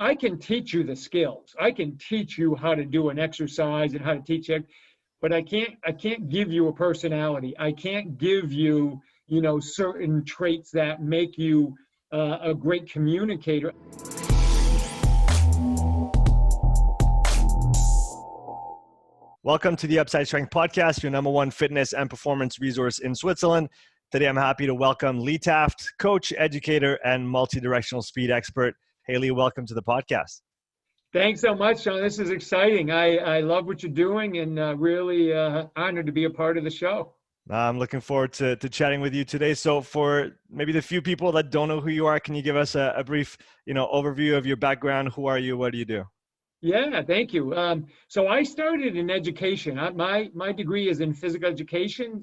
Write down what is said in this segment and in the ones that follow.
I can teach you the skills. I can teach you how to do an exercise and how to teach it, but I can't give you a personality. I can't give you, certain traits that make you a great communicator. Welcome to the Upside Strength Podcast, your number one fitness and performance resource in Switzerland. Today, I'm happy to welcome Lee Taft, coach, educator, and multi-directional speed expert. Hey, Lee, welcome to the podcast. Thanks so much, Sean. This is exciting. I love what you're doing and really honored to be a part of the show. I'm looking forward to chatting with you today. So for maybe the few people that don't know who you are, can you give us a brief overview of your background? Who are you? What do you do? Yeah, thank you. So I started in education. My degree is in physical education,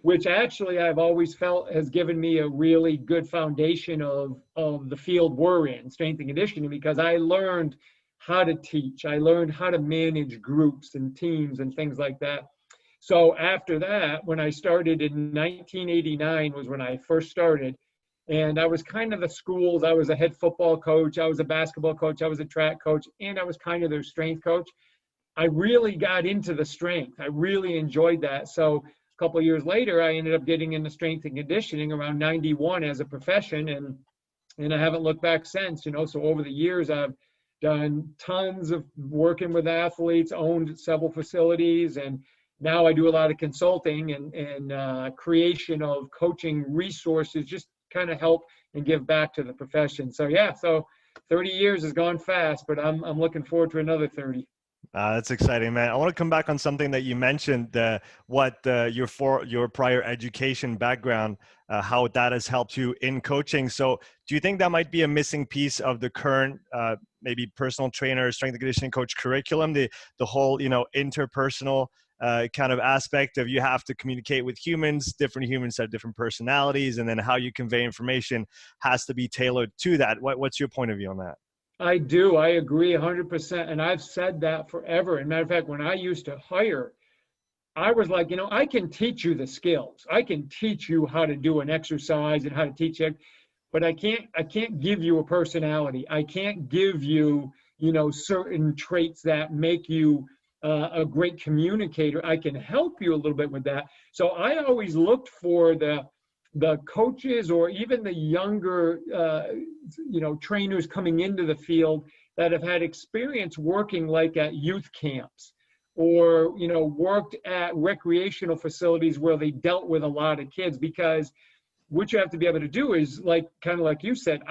which actually I've always felt has given me a really good foundation of the field we're in, strength and conditioning, because I learned how to teach. I learned how to manage groups and teams and things like that. So after that, when I started in 1989 was when I first started. And I was kind of the schools. I was a head football coach. I was a basketball coach. I was a track coach. And I was kind of their strength coach. I really got into the strength. I really enjoyed that. So a couple of years later, I ended up getting into strength and conditioning around 91 as a profession. And I haven't looked back since, So over the years, I've done tons of working with athletes, owned several facilities, and now I do a lot of consulting and creation of coaching resources, just kind of help and give back to the profession. So 30 years has gone fast, but I'm looking forward to another 30. That's exciting, man. I want to come back on something that you mentioned, your prior education background, how that has helped you in coaching. So do you think that might be a missing piece of the current, maybe personal trainer, strength and conditioning coach curriculum, the whole, interpersonal kind of aspect of you have to communicate with humans, different humans have different personalities, and then how you convey information has to be tailored to that. What's your point of view on that? I do. I agree 100%. And I've said that forever. And matter of fact, when I used to hire, I was like, I can teach you the skills. I can teach you how to do an exercise and how to teach it, but I can't give you a personality. I can't give you, certain traits that make you a great communicator. I can help you a little bit with that. So I always looked for the coaches or even the younger, trainers coming into the field that have had experience working like at youth camps or, worked at recreational facilities where they dealt with a lot of kids, because what you have to be able to do is kind of like you said,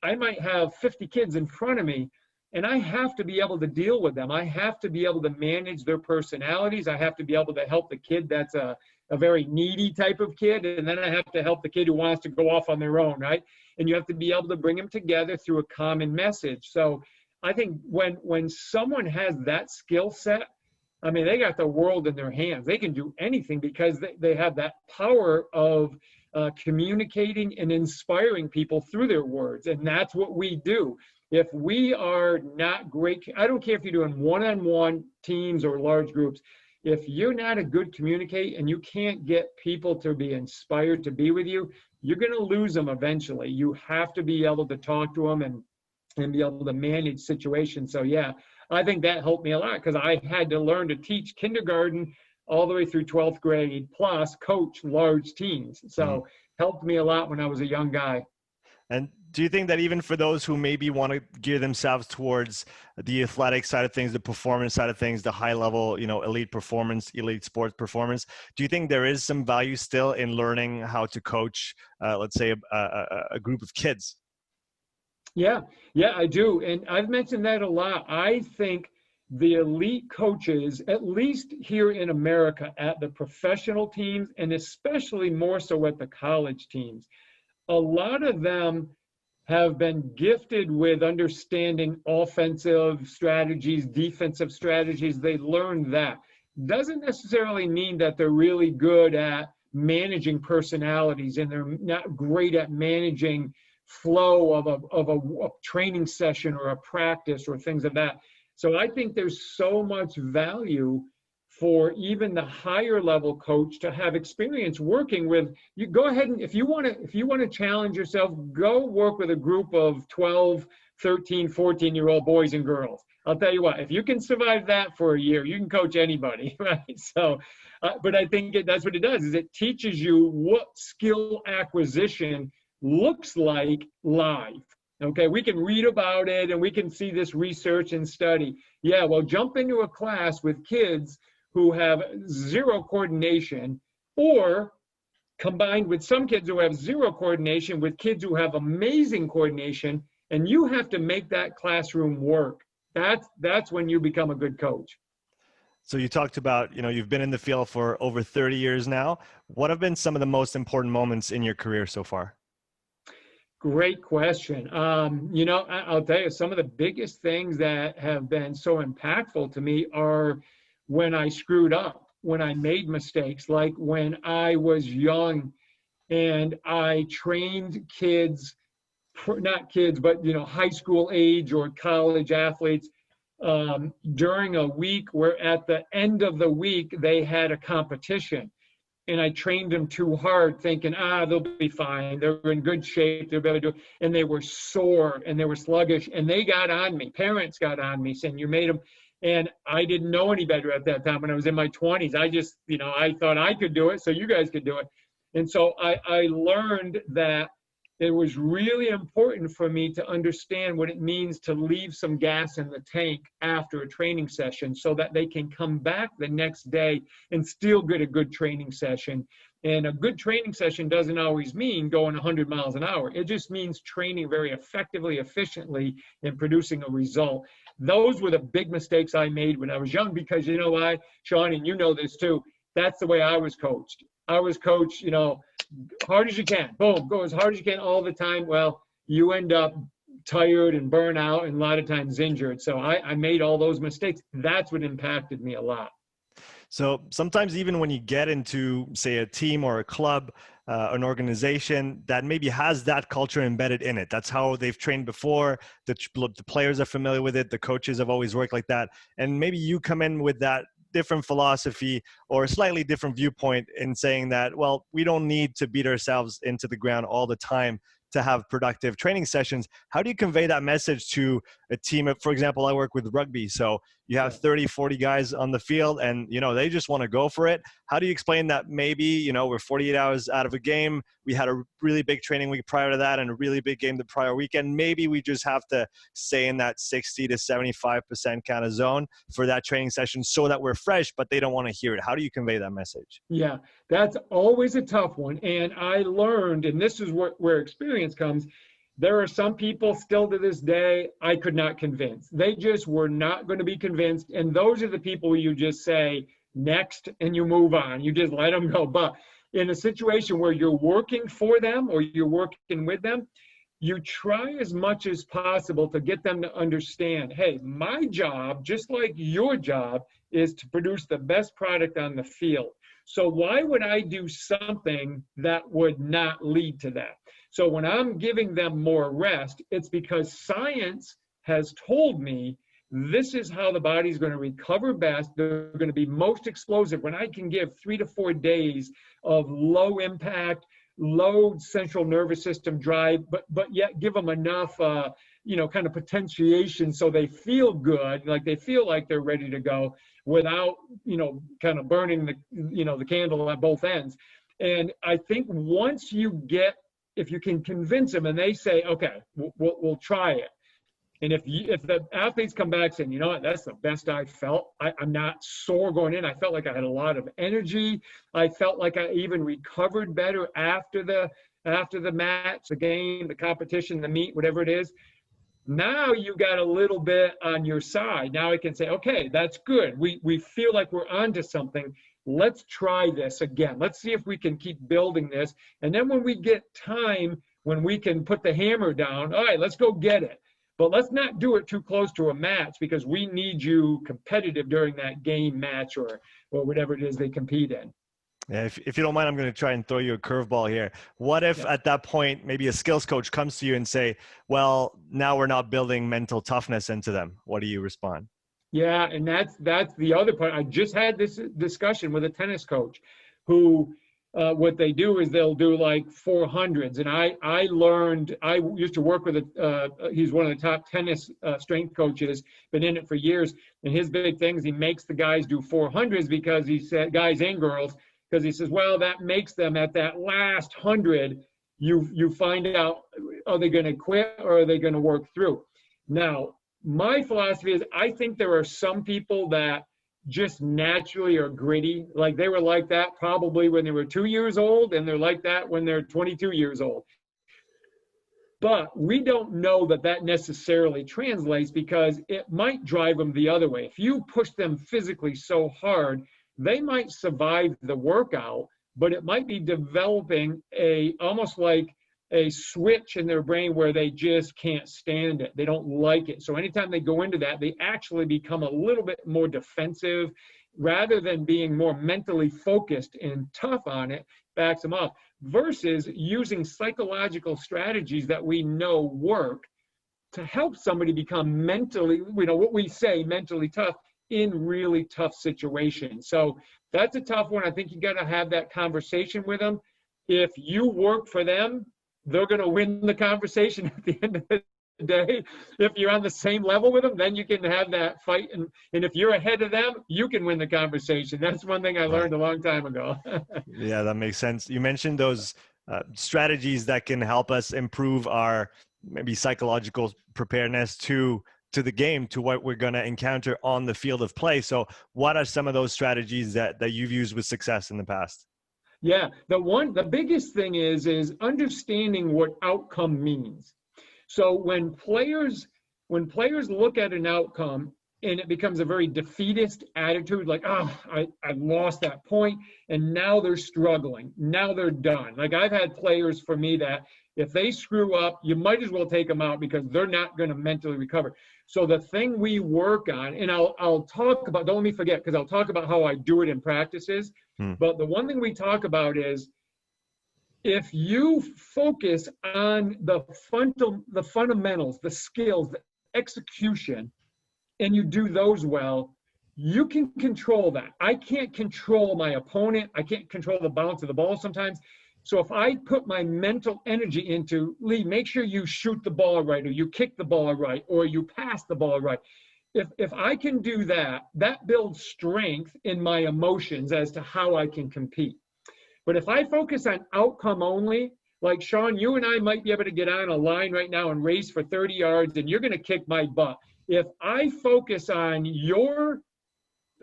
I might have 50 kids in front of me, and I have to be able to deal with them. I have to be able to manage their personalities. I have to be able to help the kid that's a very needy type of kid. And then I have to help the kid who wants to go off on their own, right? And you have to be able to bring them together through a common message. So I think when someone has that skill set, I mean, they got the world in their hands. They can do anything because they have that power of communicating and inspiring people through their words. And that's what we do. If we are not great, I don't care if you're doing one-on-one teams or large groups, if you're not a good communicator and you can't get people to be inspired to be with you, you're going to lose them eventually. You have to be able to talk to them and be able to manage situations. So I think that helped me a lot because I had to learn to teach kindergarten all the way through 12th grade, plus coach large teams. So helped me a lot when I was a young guy. And do you think that even for those who maybe want to gear themselves towards the athletic side of things, the performance side of things, the high level, elite performance, elite sports performance, do you think there is some value still in learning how to coach, let's say, a group of kids? Yeah, I do. And I've mentioned that a lot. I think the elite coaches, at least here in America, at the professional teams, and especially more so at the college teams, a lot of them have been gifted with understanding offensive strategies, defensive strategies. They learned that. Doesn't necessarily mean that they're really good at managing personalities and they're not great at managing flow of a training session or a practice or things of that. So I think there's so much value for even the higher level coach to have experience working with you. Go ahead and if you want to challenge yourself, go work with a group of 12 13, 14-year-old boys and girls. I'll tell you what, if you can survive that for a year, you can coach anybody, right? So, but I think that's what it does, is it teaches you what skill acquisition looks like live. Okay, we can read about it and we can see this research and study. Yeah, well, jump into a class with kids who have zero coordination, or combined with some kids who have zero coordination with kids who have amazing coordination, and you have to make that classroom work. That's when you become a good coach. So you talked about, you've been in the field for over 30 years now. What have been some of the most important moments in your career so far? Great question. I'll tell you, some of the biggest things that have been so impactful to me are when I screwed up, when I made mistakes, like when I was young and I trained kids, not kids, but high school age or college athletes, during a week where at the end of the week they had a competition. And I trained them too hard, thinking, they'll be fine. They're in good shape. They'll be able to do it. And they were sore and they were sluggish. And they got on me. Parents got on me saying, you made them. And I didn't know any better at that time when I was in my 20s. I just, I thought I could do it, so you guys could do it. And so I learned that it was really important for me to understand what it means to leave some gas in the tank after a training session so that they can come back the next day and still get a good training session. And a good training session doesn't always mean going 100 miles an hour. It just means training very effectively, efficiently, and producing a result. Those were the big mistakes I made when I was young, because you know why, Sean, and you know this too, that's the way I was coached. I was coached, hard as you can. Boom, go as hard as you can all the time. Well, you end up tired and burnt out and a lot of times injured. So I made all those mistakes. That's what impacted me a lot. So sometimes even when you get into, say, a team or a club, an organization that maybe has that culture embedded in it, that's how they've trained before, the players are familiar with it, the coaches have always worked like that, and maybe you come in with that different philosophy or a slightly different viewpoint in saying that, well, we don't need to beat ourselves into the ground all the time to have productive training sessions. How do you convey that message to a team? For example, I work with rugby. So you have 30, 40 guys on the field and, they just want to go for it. How do you explain that maybe, we're 48 hours out of a game. We had a really big training week prior to that and a really big game the prior weekend. Maybe we just have to stay in that 60 to 75% kind of zone for that training session so that we're fresh, but they don't want to hear it. How do you convey that message? Yeah, that's always a tough one. And I learned, and this is where experience comes, there are some people still to this day I could not convince. They just were not going to be convinced. And those are the people you just say next and you move on. You just let them go. But in a situation where you're working for them or you're working with them, you try as much as possible to get them to understand, hey, my job, just like your job, is to produce the best product on the field. So why would I do something that would not lead to that? So when I'm giving them more rest, it's because science has told me this is how the body's going to recover best. They're going to be most explosive when I can give 3 to 4 days of low impact, low central nervous system drive, but yet give them enough, kind of potentiation so they feel good, like they feel like they're ready to go without, kind of burning the candle at both ends. And I think once if you can convince them and they say, okay, we'll try it. And if the athletes come back saying, you know what, that's the best I felt. I'm not sore going in. I felt like I had a lot of energy. I felt like I even recovered better after the match, the game, the competition, the meet, whatever it is. Now you got a little bit on your side. Now I can say, okay, that's good. We feel like we're onto something. Let's try this again. Let's see if we can keep building this. And then when we get time, when we can put the hammer down, all right, let's go get it. But let's not do it too close to a match because we need you competitive during that game, match, or whatever it is they compete in. Yeah, if you don't mind, I'm going to try and throw you a curveball here. What if at that point, maybe a skills coach comes to you and say, well, now we're not building mental toughness into them? What do you respond? Yeah, and that's the other part. I just had this discussion with a tennis coach who what they do is they'll do like 400s. And I learned, I used to work with he's one of the top tennis strength coaches, been in it for years. And his big thing is he makes the guys do 400s because he said, guys and girls, because he says, well, that makes them at that last 100, you find out, are they going to quit or are they going to work through? Now, my philosophy is I think there are some people that just naturally are gritty. Like they were like that probably when they were 2 years old, and they're like that when they're 22 years old. But we don't know that that necessarily translates, because it might drive them the other way. If you push them physically so hard, they might survive the workout, but it might be developing almost like a switch in their brain where they just can't stand it. They don't like it. So anytime they go into that, they actually become a little bit more defensive rather than being more mentally focused and tough on it, backs them off, versus using psychological strategies that we know work to help somebody become mentally, what we say, mentally tough in really tough situations. So that's a tough one. I think you got to have that conversation with them. If you work for them, they're going to win the conversation at the end of the day. If you're on the same level with them, then you can have that fight. And if you're ahead of them, you can win the conversation. That's one thing I learned a long time ago. Yeah, that makes sense. You mentioned those strategies that can help us improve our maybe psychological preparedness to the game, to what we're going to encounter on the field of play. So what are some of those strategies that you've used with success in the past? Yeah, the biggest thing is understanding what outcome means. So when players look at an outcome and it becomes a very defeatist attitude, like, oh, I lost that point and now they're struggling. Now they're done. Like I've had players for me that if they screw up, you might as well take them out because they're not going to mentally recover. So the thing we work on, and I'll talk about, don't let me forget, because I'll talk about how I do it in practices. But the one thing we talk about is if you focus on the fundamentals, the skills, the execution, and you do those well, you can control that. I can't control my opponent. I can't control the bounce of the ball sometimes. So if I put my mental energy into, Lee, make sure you shoot the ball right, or you kick the ball right, or you pass the ball right. If I can do that, that builds strength in my emotions as to how I can compete. But if I focus on outcome only, like Sean, you and I might be able to get on a line right now and race for 30 yards and you're going to kick my butt. If I focus on your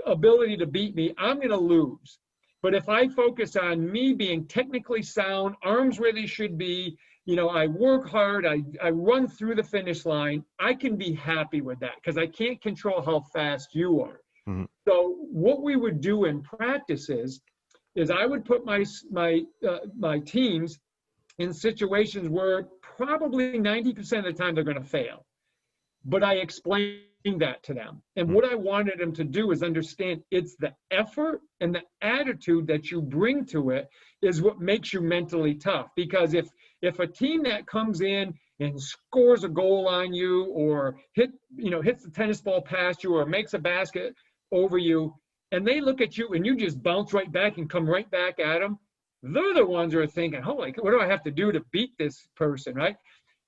ability to beat me, I'm going to lose. But if I focus on me being technically sound, arms where they should be, I work hard, I run through the finish line, I can be happy with that because I can't control how fast you are. Mm-hmm. So what we would do in practices is I would put my teams in situations where probably 90% of the time they're going to fail. But I explained that to them. And what I wanted them to do is understand it's the effort and the attitude that you bring to it is what makes you mentally tough. Because if a team that comes in and scores a goal on you or hits the tennis ball past you or makes a basket over you, and they look at you and you just bounce right back and come right back at them, they're the ones who are thinking, holy, what do I have to do to beat this person, right?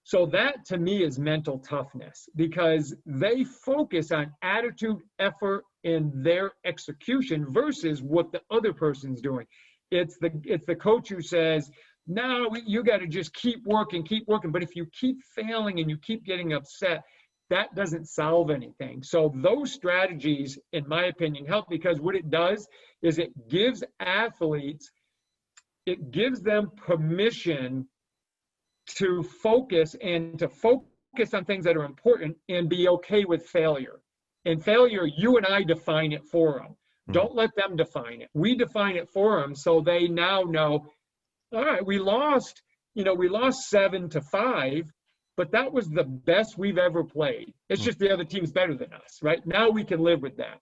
So that to me is mental toughness because they focus on attitude, effort, and their execution versus what the other person's doing. It's the coach who says, no, you got to just keep working. But if you keep failing and you keep getting upset, that doesn't solve anything. So those strategies, in my opinion, help because what it does is it gives athletes, it gives them permission to focus on things that are important and be okay with failure. And failure, you and I define it for them. Don't let them define it. We define it for them so they now know, all right, we lost 7-5, but that was the best we've ever played. It's just the other team's better than us, right? Now we can live with that.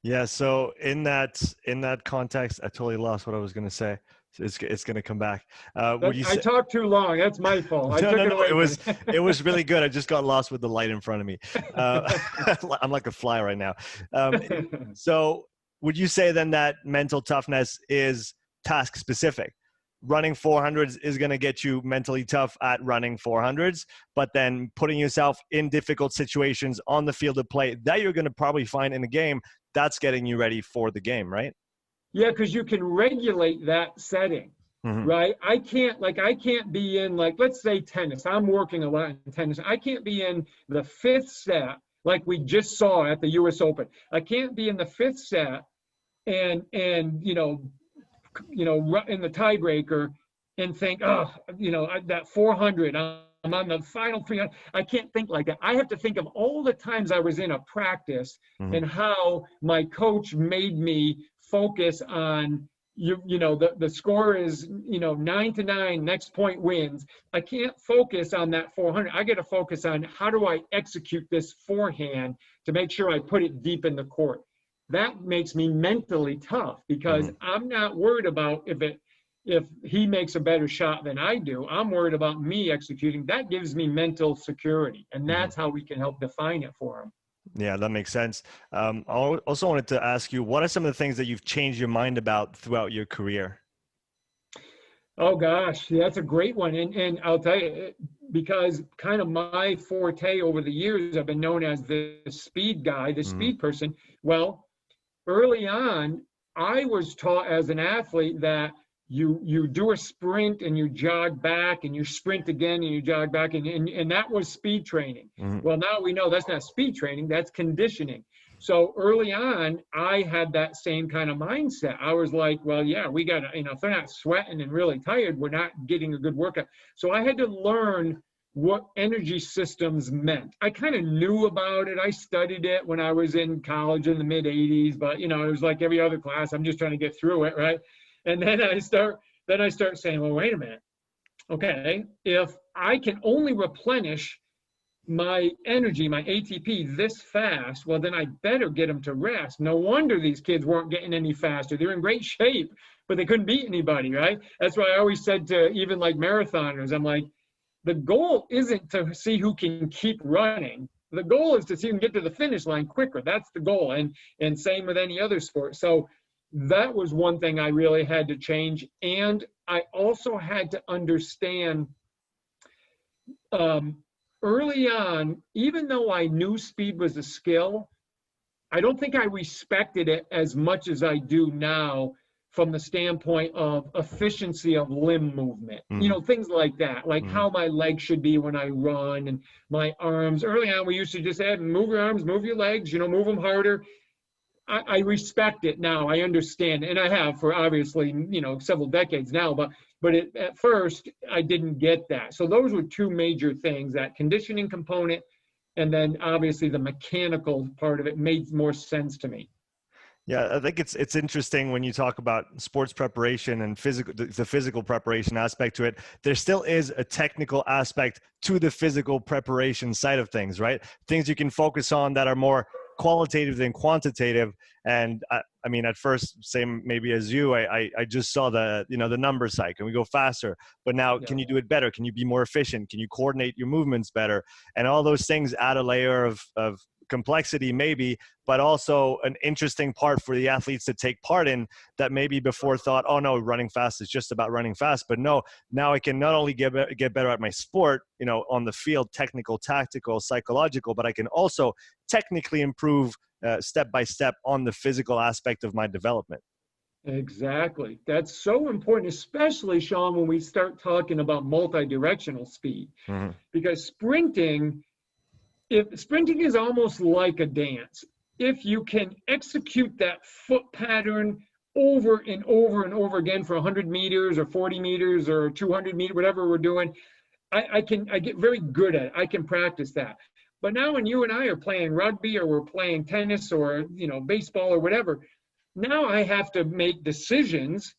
Yeah, so in that context, I totally lost what I was going to say. It's going to come back. I talked too long. That's my fault. No. It was really good. I just got lost with the light in front of me. I'm like a fly right now. So would you say then that mental toughness is task specific. Running 400s is going to get you mentally tough at running 400s, but then putting yourself in difficult situations on the field of play that you're going to probably find in the game, that's getting you ready for the game, right? Yeah, because you can regulate that setting, Mm-hmm. right? I can't be in, like, let's say tennis. I'm working a lot in tennis. I can't be in the fifth set like we just saw at the US Open. I can't be in the fifth set and in the tiebreaker and think, oh, that 400, I'm on the final 300. I can't think like that. I have to think of all the times I was in a practice Mm-hmm. and how my coach made me focus on, the score is 9-9, next point wins. I can't focus on that 400. I got to focus on how do I execute this forehand to make sure I put it deep in the court. That makes me mentally tough because I'm not worried about if he makes a better shot than I do. I'm worried about me executing. That gives me mental security, and that's how we can help define it for him. Yeah, that makes sense. I also wanted to ask you, what are some of the things that you've changed your mind about throughout your career? Oh gosh, yeah, that's a great one. And I'll tell you, because kind of my forte over the years, I've been known as the speed guy, the speed person. Well, early on, I was taught as an athlete that you do a sprint and you jog back and you sprint again and you jog back and that was speed training. Well, now we know that's not speed training, that's conditioning. So early on, I had that same kind of mindset. I was like, well, yeah, we got to, if they're not sweating and really tired, we're not getting a good workout. So I had to learn what energy systems meant. I kind of knew about it. I studied it when I was in college in the mid 80s, but it was like every other class. I'm just trying to get through it, right? And then I start saying, well, wait a minute. Okay, if I can only replenish my energy, my ATP this fast, well, then I better get them to rest. No wonder these kids weren't getting any faster. They're in great shape, but they couldn't beat anybody, right? That's why I always said to even like marathoners, I'm like, the goal isn't to see who can keep running. The goal is to see who can get to the finish line quicker. That's the goal. And same with any other sport. So that was one thing I really had to change. And I also had to understand early on, even though I knew speed was a skill, I don't think I respected it as much as I do now from the standpoint of efficiency of limb movement, things like that, like how my legs should be when I run and my arms. Early on, we used to just add, move your arms, move your legs, move them harder. I respect it now. I understand, and I have for obviously, several decades now, but at first I didn't get that. So those were two major things, that conditioning component, and then obviously the mechanical part of it made more sense to me. Yeah, I think it's interesting when you talk about sports preparation and the physical preparation aspect to it. There still is a technical aspect to the physical preparation side of things, right? Things you can focus on that are more qualitative than quantitative. And I mean, at first, same maybe as you, I just saw the the number side. Can we go faster? But now, can you do it better? Can you be more efficient? Can you coordinate your movements better? And all those things add a layer of complexity maybe, but also an interesting part for the athletes to take part in that maybe before thought, oh no, running fast is just about running fast. But no, now I can not only get better at my sport, on the field, technical, tactical, psychological, but I can also technically improve step by step on the physical aspect of my development. Exactly. That's so important, especially, Sean, when we start talking about multi-directional speed, because sprinting is almost like a dance. If you can execute that foot pattern over and over and over again for 100 meters or 40 meters or 200 meters, whatever we're doing, I get very good at it. I can practice that. But now when you and I are playing rugby or we're playing tennis or, baseball or whatever, now I have to make decisions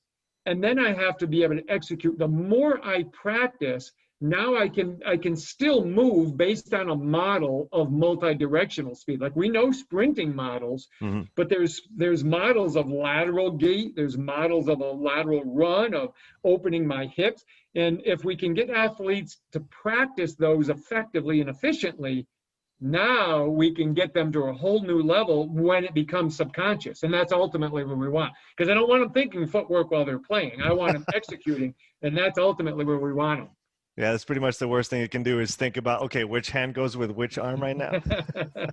and then I have to be able to execute. The more I practice, now I can still move based on a model of multi-directional speed. Like we know sprinting models, but there's models of lateral gait, there's models of a lateral run, of opening my hips. And if we can get athletes to practice those effectively and efficiently, Now we can get them to a whole new level when it becomes subconscious. And that's ultimately what we want. Because I don't want them thinking footwork while they're playing. I want them executing. And that's ultimately where we want Yeah, that's pretty much the worst thing you can do is think about, okay, which hand goes with which arm right now. them.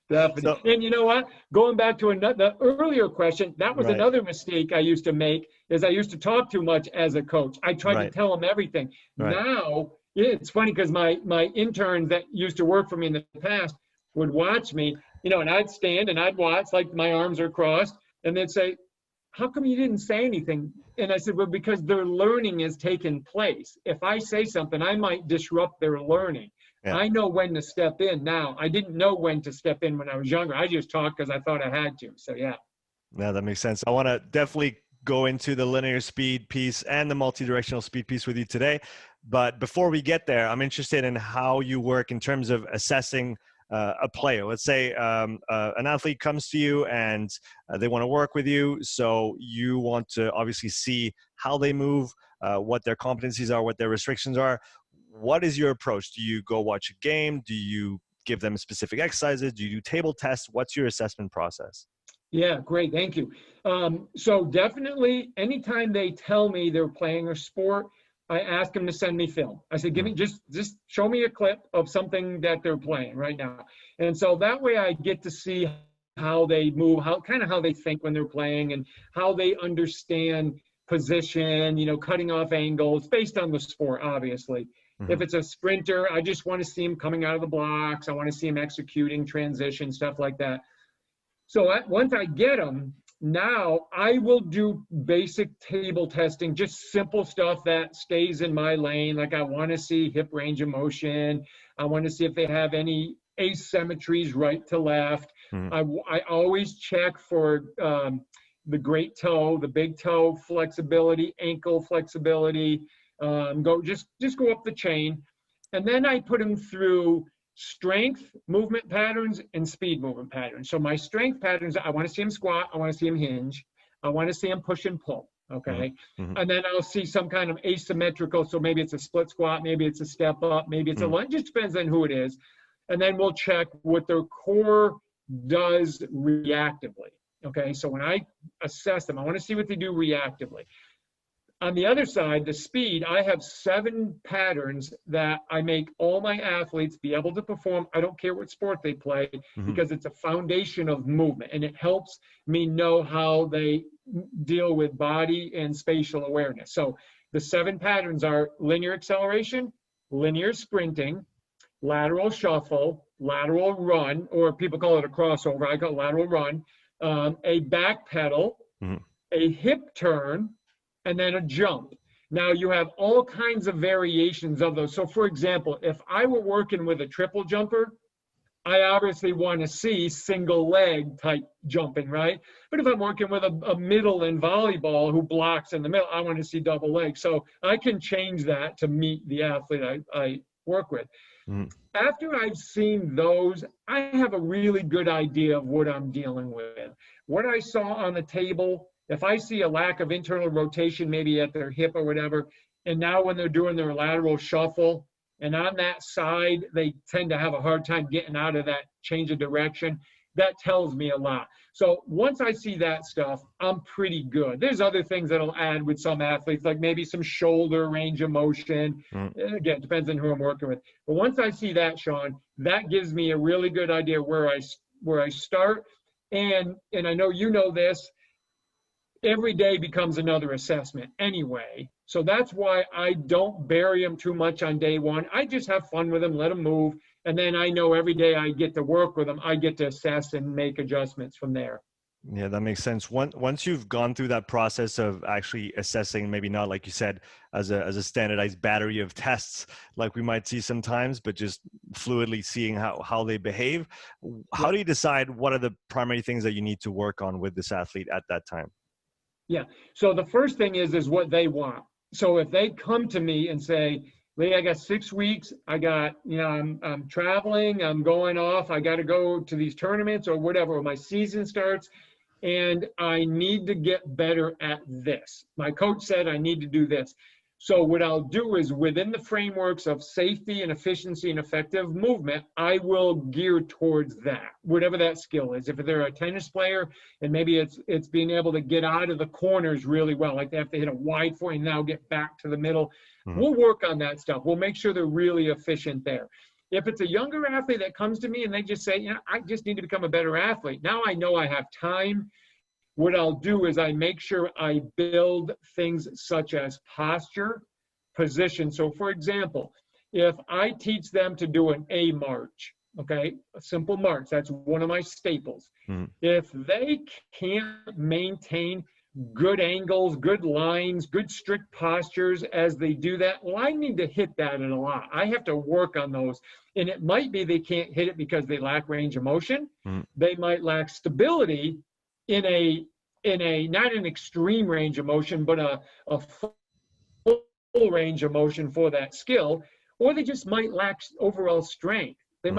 Definitely. So, And you know what? Going back to the earlier question, that was right, another mistake I used to make, is I used to talk too much as a coach. I tried to right, tell them everything. right. Now, it's funny because my interns that used to work for me in the past would watch me, and I'd stand and I'd watch like my arms are crossed, and they'd say, how come you didn't say anything? And I said, well, because their learning has taken place. If I say something, I might disrupt their learning. Yeah. I know when to step in now. I didn't know when to step in when I was younger. I just talked because I thought I had to. So, yeah. Yeah, that makes sense. I want to definitely go into the linear speed piece and the multi-directional speed piece with you today. But before we get there, I'm interested in how you work in terms of assessing a player. Let's say an athlete comes to you and they want to work with you. So you want to obviously see how they move, what their competencies are, what their restrictions are. What is your approach? Do you go watch a game? Do you give them specific exercises? Do you do table tests? What's your assessment process? Yeah, great. Thank you. So definitely anytime they tell me they're playing a sport, I ask them to send me film. I said, give me just show me a clip of something that they're playing right now. And so that way I get to see how they move, how they think when they're playing and how they understand position, cutting off angles based on the sport, obviously. Mm-hmm. If it's a sprinter, I just want to see him coming out of the blocks. I want to see him executing transition, stuff like that. So once I get them, now I will do basic table testing, just simple stuff that stays in my lane. Like I want to see hip range of motion. I want to see if they have any asymmetries right to left. Mm-hmm. I always check for the great toe, the big toe flexibility, ankle flexibility. Just go up the chain. And then I put them through strength movement patterns and speed movement patterns. So my strength patterns, I want to see him squat, I want to see him hinge, I want to see him push and pull. Okay. Mm-hmm. And then I'll see some kind of asymmetrical. So maybe it's a split squat, maybe it's a step up, maybe it's a lunge. It just depends on who it is. And then we'll check what their core does reactively. Okay. So when I assess them, I want to see what they do reactively. On the other side, the speed, I have 7 patterns that I make all my athletes be able to perform. I don't care what sport they play, because it's a foundation of movement, and it helps me know how they deal with body and spatial awareness. So the 7 patterns are linear acceleration, linear sprinting, lateral shuffle, lateral run, or people call it a crossover. I call it lateral run, a back pedal, a hip turn, and then a jump. Now you have all kinds of variations of those. So for example, if I were working with a triple jumper, I obviously want to see single leg type jumping, right? But if I'm working with a middle in volleyball who blocks in the middle, I want to see double leg. So I can change that to meet the athlete I work with. After I've seen those, I have a really good idea of what I'm dealing with. What I saw on the table, if I see a lack of internal rotation, maybe at their hip or whatever, and now when they're doing their lateral shuffle, and on that side, they tend to have a hard time getting out of that change of direction, that tells me a lot. So once I see that stuff, I'm pretty good. There's other things that I'll add with some athletes, like maybe some shoulder range of motion. Again, it depends on who I'm working with. But once I see that, Sean, that gives me a really good idea where I start. And I know you know this, every day becomes another assessment anyway. So that's why I don't bury them too much on day one. I just have fun with them, let them move. And then I know every day I get to work with them, I get to assess and make adjustments from there. Yeah, that makes sense. Once you've gone through that process of actually assessing, maybe not like you said, as a standardized battery of tests, like we might see sometimes, but just fluidly seeing how they behave, how do you decide what are the primary things that you need to work on with this athlete at that time? Yeah. So the first thing is what they want. So if they come to me and say, Lee, I got 6 weeks, I got, I'm traveling, I'm going off, I got to go to these tournaments or whatever, or my season starts, and I need to get better at this. My coach said I need to do this. So what I'll do is within the frameworks of safety and efficiency and effective movement, I will gear towards that, whatever that skill is. If they're a tennis player and maybe it's being able to get out of the corners really well, like they have to hit a wide point and now get back to the middle, we'll work on that stuff. We'll make sure they're really efficient there. If it's a younger athlete that comes to me and they just say, you know, I just need to become a better athlete. Now I know I have time. What I'll do is I make sure I build things such as posture, position. So for example, if I teach them to do an A march, okay, a simple march, that's one of my staples. If they can't maintain good angles, good lines, good strict postures as they do that, well, I need to hit that in a lot. I have to work on those. And it might be they can't hit it because they lack range of motion. They might lack stability in a not an extreme range of motion, but a full range of motion for that skill, or they just might lack overall strength. They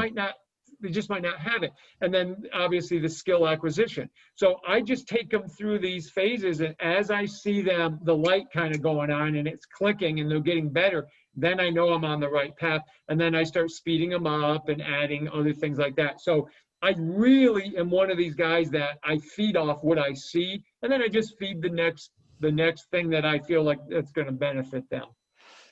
just might not have it. And then obviously the skill acquisition. So I just take them through these phases, and as I see them, the light kind of going on and it's clicking and they're getting better, then I know I'm on the right path. And then I start speeding them up and adding other things like that. So I really am one of these guys that I feed off what I see, and then I just feed the next thing that I feel like that's going to benefit them.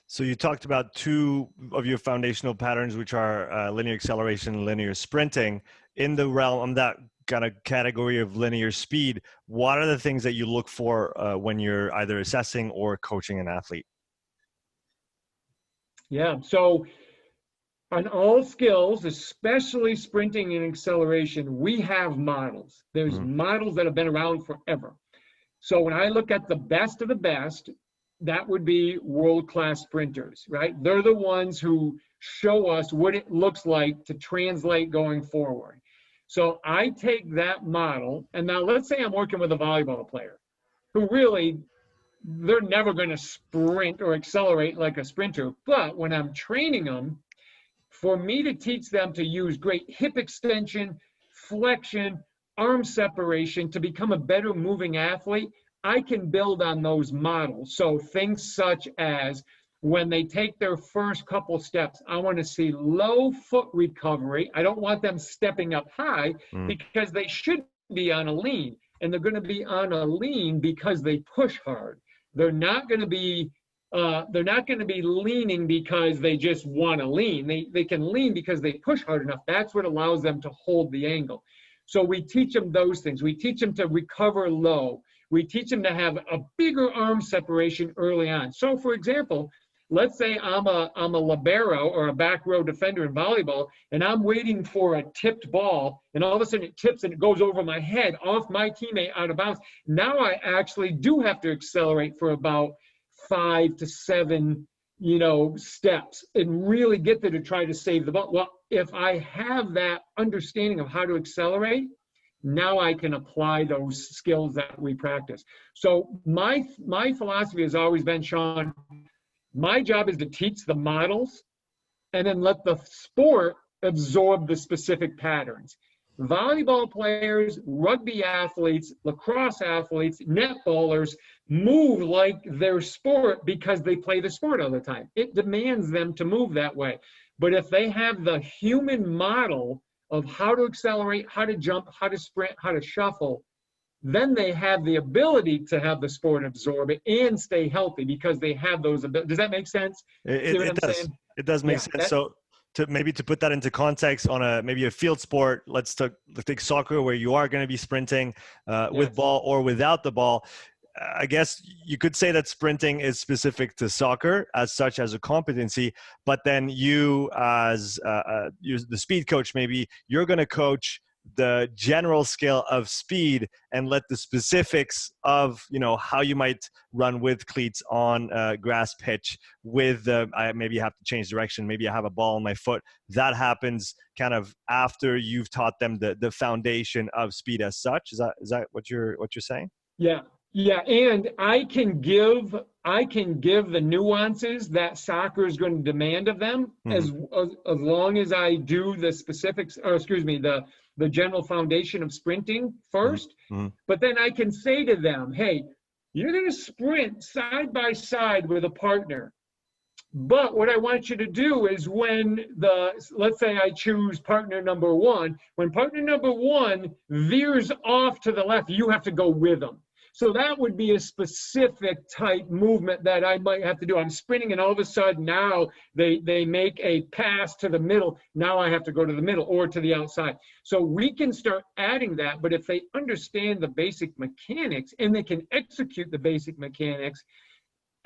So you talked about two of your foundational patterns, which are linear acceleration and linear sprinting. In the realm of that kind of category of linear speed, what are the things that you look for when you're either assessing or coaching an athlete? Yeah, so on all skills, especially sprinting and acceleration, we have models. There's models that have been around forever. So when I look at the best of the best, that would be world-class sprinters, right? They're the ones who show us what it looks like to translate going forward. So I take that model, and now let's say I'm working with a volleyball player who really, they're never going to sprint or accelerate like a sprinter. But when I'm training them, for me to teach them to use great hip extension, flexion, arm separation to become a better moving athlete, I can build on those models. So things such as when they take their first couple steps, I want to see low foot recovery. I don't want them stepping up high because they should be on a lean. And they're going to be on a lean because they push hard. They're not going to be leaning because they just want to lean. They can lean because they push hard enough. That's what allows them to hold the angle. So we teach them those things. We teach them to recover low. We teach them to have a bigger arm separation early on. So for example, let's say I'm a libero or a back row defender in volleyball, and I'm waiting for a tipped ball, and all of a sudden it tips and it goes over my head off my teammate out of bounds. Now I actually do have to accelerate for about 5 to 7, steps and really get there to try to save the ball. Well, if I have that understanding of how to accelerate, now I can apply those skills that we practice. So my philosophy has always been, Sean, my job is to teach the models and then let the sport absorb the specific patterns. Volleyball players, rugby athletes, lacrosse athletes, netballers move like their sport because they play the sport all the time. It demands them to move that way. But if they have the human model of how to accelerate, how to jump, how to sprint, how to shuffle, then they have the ability to have the sport absorb it and stay healthy because they have those abilities. Does that make sense? It does. It does make sense. So to put that into context on maybe a field sport, let's take soccer where you are going to be sprinting with ball or without the ball. I guess you could say that sprinting is specific to soccer as such as a competency, but then you as the speed coach, maybe you're going to coach the general skill of speed and let the specifics of how you might run with cleats on a grass pitch with maybe you have to change direction, maybe I have a ball on my foot. That happens kind of after you've taught them the foundation of speed as such. Is that what you're saying? Yeah, and I can give the nuances that soccer is going to demand of them as long as I do the specifics, or excuse me, the general foundation of sprinting first. But then I can say to them, hey, You're going to sprint side by side with a partner. But what I want you to do is let's say I choose partner number one, when partner number one veers off to the left, you have to go with them. So that would be a specific type movement that I might have to do. I'm sprinting and all of a sudden now they make a pass to the middle. Now I have to go to the middle or to the outside. So we can start adding that, but if they understand the basic mechanics and they can execute the basic mechanics,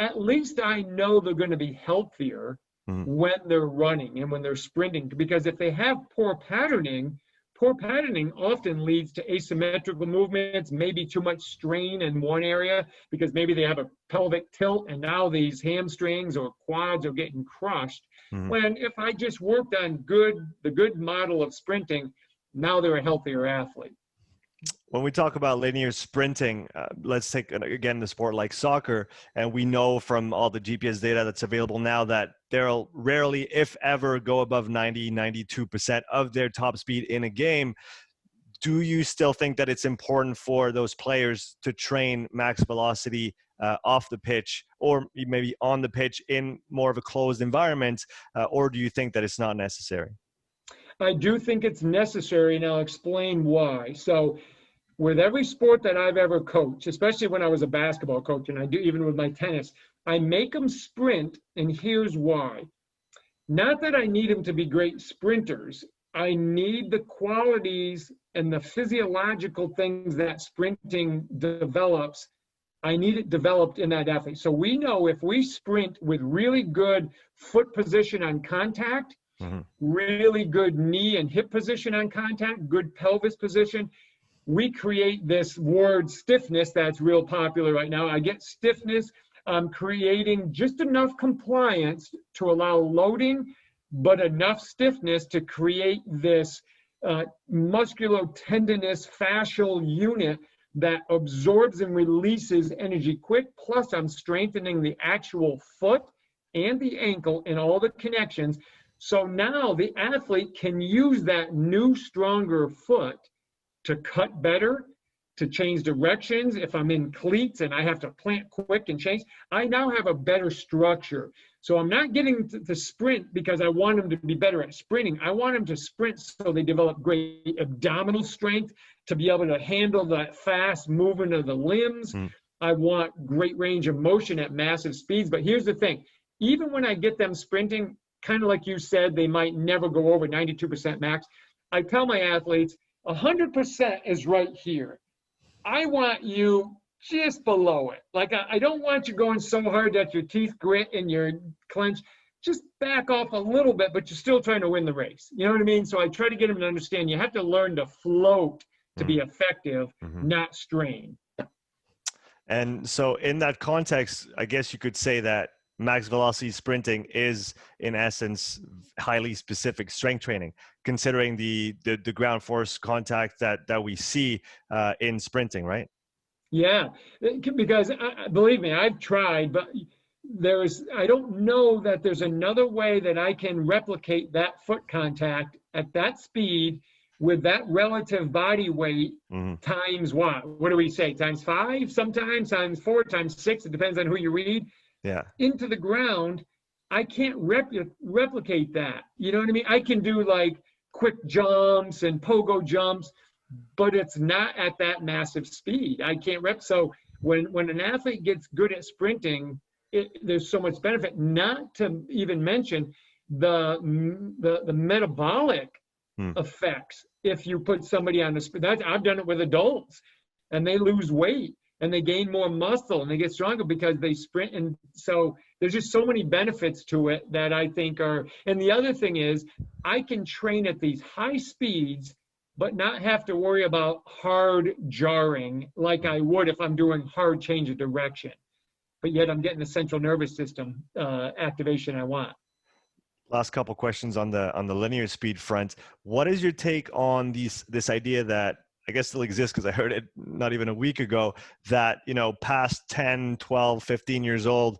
at least I know they're going to be healthier when they're running and when they're sprinting. Because if they have poor patterning often leads to asymmetrical movements, maybe too much strain in one area because maybe they have a pelvic tilt and now these hamstrings or quads are getting crushed. When if I just worked on the good model of sprinting, now they're a healthier athlete. When we talk about linear sprinting, let's take, again, the sport like soccer, and we know from all the GPS data that's available now that they'll rarely, if ever, go above 92% of their top speed in a game. Do you still think that it's important for those players to train max velocity off the pitch or maybe on the pitch in more of a closed environment, or do you think that it's not necessary? I do think it's necessary, and I'll explain why. So with every sport that I've ever coached, especially when I was a basketball coach, and I do even with my tennis, I make them sprint, and here's why. Not that I need them to be great sprinters. I need the qualities and the physiological things that sprinting develops. I need it developed in that athlete. So we know if we sprint with really good foot position on contact, really good knee and hip position on contact, good pelvis position, we create this word stiffness that's real popular right now. I get stiffness. I'm creating just enough compliance to allow loading, but enough stiffness to create this musculotendinous fascial unit that absorbs and releases energy quick. Plus, I'm strengthening the actual foot and the ankle and all the connections. So now the athlete can use that new, stronger foot to cut better, to change directions. If I'm in cleats and I have to plant quick and change, I now have a better structure. So I'm not getting to sprint because I want them to be better at sprinting. I want them to sprint so they develop great abdominal strength to be able to handle that fast movement of the limbs. I want great range of motion at massive speeds. But here's the thing. Even when I get them sprinting, kind of like you said, they might never go over 92% max. I tell my athletes, 100% is right here. I want you just below it. Like, I don't want you going so hard that your teeth grit and your clench. Just back off a little bit, but you're still trying to win the race. You know what I mean? So I try to get them to understand you have to learn to float to be effective, not strain. And so in that context, I guess you could say that max velocity sprinting is, in essence, highly specific strength training, considering the ground force contact that we see in sprinting, right? Yeah, because believe me, I've tried, but I don't know that there's another way that I can replicate that foot contact at that speed with that relative body weight times what? What do we say? Times 5 sometimes, times 4, times 6. It depends on who you read. Yeah. Into the ground, I can't replicate that. You know what I mean? I can do like quick jumps and pogo jumps, but it's not at that massive speed. I can't So when an athlete gets good at sprinting, there's so much benefit. Not to even mention the metabolic effects. If you put somebody on the sprint, I've done it with adults, and they lose weight and they gain more muscle and they get stronger because they sprint. And so there's just so many benefits to it that I think are. And the other thing is, I can train at these high speeds but not have to worry about hard jarring like I would if I'm doing hard change of direction. But yet I'm getting the central nervous system activation I want. Last couple questions on the linear speed front. What is your take on this idea that I guess still exists, because I heard it not even a week ago, that, past 10, 12, 15 years old,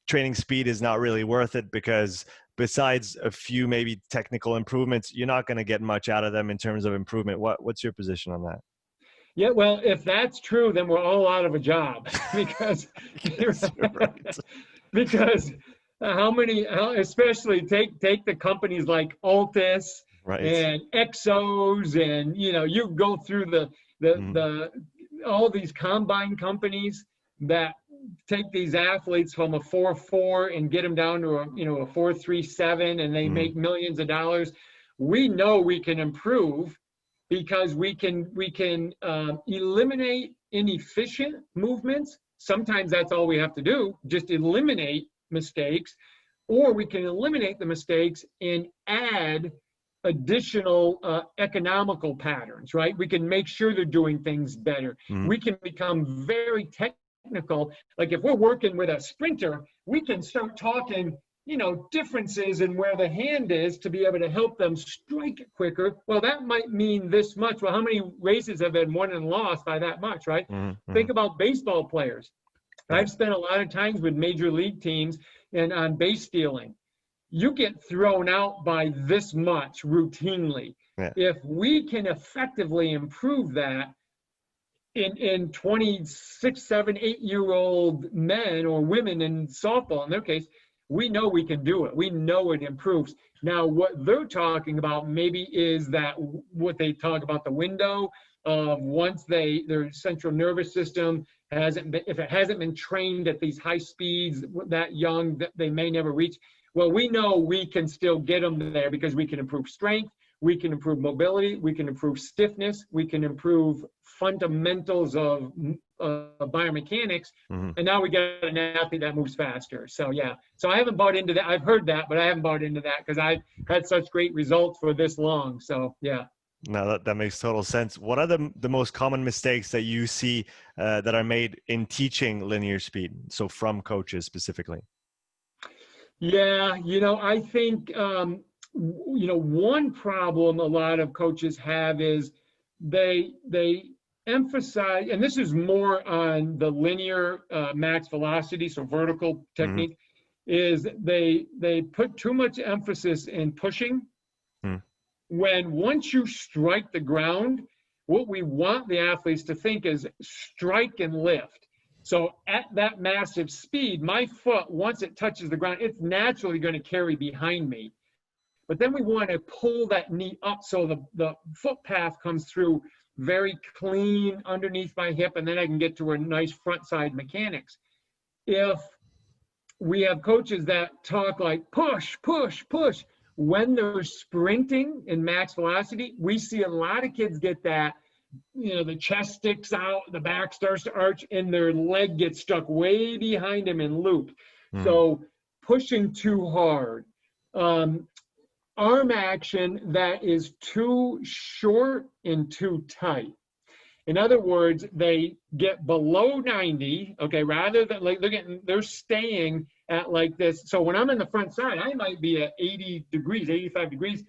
training speed is not really worth it because besides a few maybe technical improvements, you're not going to get much out of them in terms of improvement. What's your position on that? Yeah, well, if that's true, then we're all out of a job because Yes, you're right. because especially take the companies like Altus Right. and Exos, and you go through Mm, the all these combine companies that take these athletes from a 4.4 and get them down to a 4.37, and they mm, make millions of dollars. We know we can improve because we can eliminate inefficient movements. Sometimes that's all we have to do, just eliminate mistakes, or we can eliminate the mistakes and add additional economical patterns, right? We can make sure they're doing things better. mm. We can become very technical. Like if we're working with a sprinter, we can start talking differences in where the hand is to be able to help them strike quicker. Well, that might mean this much. Well, how many races have been won and lost by that much, right? Mhm, Think mhm. about baseball players. Right. I've spent a lot of times with major league teams and on base stealing. You get thrown out by this much routinely. Yeah. If we can effectively improve that in 26, 7, 8 year old men or women in softball, in their case, we know we can do it. We know it improves. Now, what they're talking about maybe is that what they talk about the window of once their central nervous system hasn't been, if it hasn't been trained at these high speeds that young, that they may never reach. Well, we know we can still get them there because we can improve strength, we can improve mobility, we can improve stiffness, we can improve fundamentals of biomechanics, Mhm. and now we got an athlete that moves faster. So yeah, so I haven't bought into that. I've heard that, but I haven't bought into that because I've had such great results for this long. So yeah. No, that makes total sense. What are the most common mistakes that you see that are made in teaching linear speed? So from coaches specifically. Yeah, I think one problem a lot of coaches have is they emphasize, and this is more on the linear max velocity, so vertical Hmm. technique, is they put too much emphasis in pushing Hmm. when once you strike the ground, what we want the athletes to think is strike and lift. So at that massive speed, my foot, once it touches the ground, it's naturally going to carry behind me. But then we want to pull that knee up so the foot path comes through very clean underneath my hip, and then I can get to a nice front side mechanics. If we have coaches that talk like push, push, push, when they're sprinting in max velocity, we see a lot of kids get that, the chest sticks out, the back starts to arch, and their leg gets stuck way behind them in loop. Hmm. So pushing too hard, um, arm action that is too short and too tight. In other words, they get below 90, okay, rather than like they're staying at like this. So when I'm in the front side, I might be at 80 degrees, 85 degrees.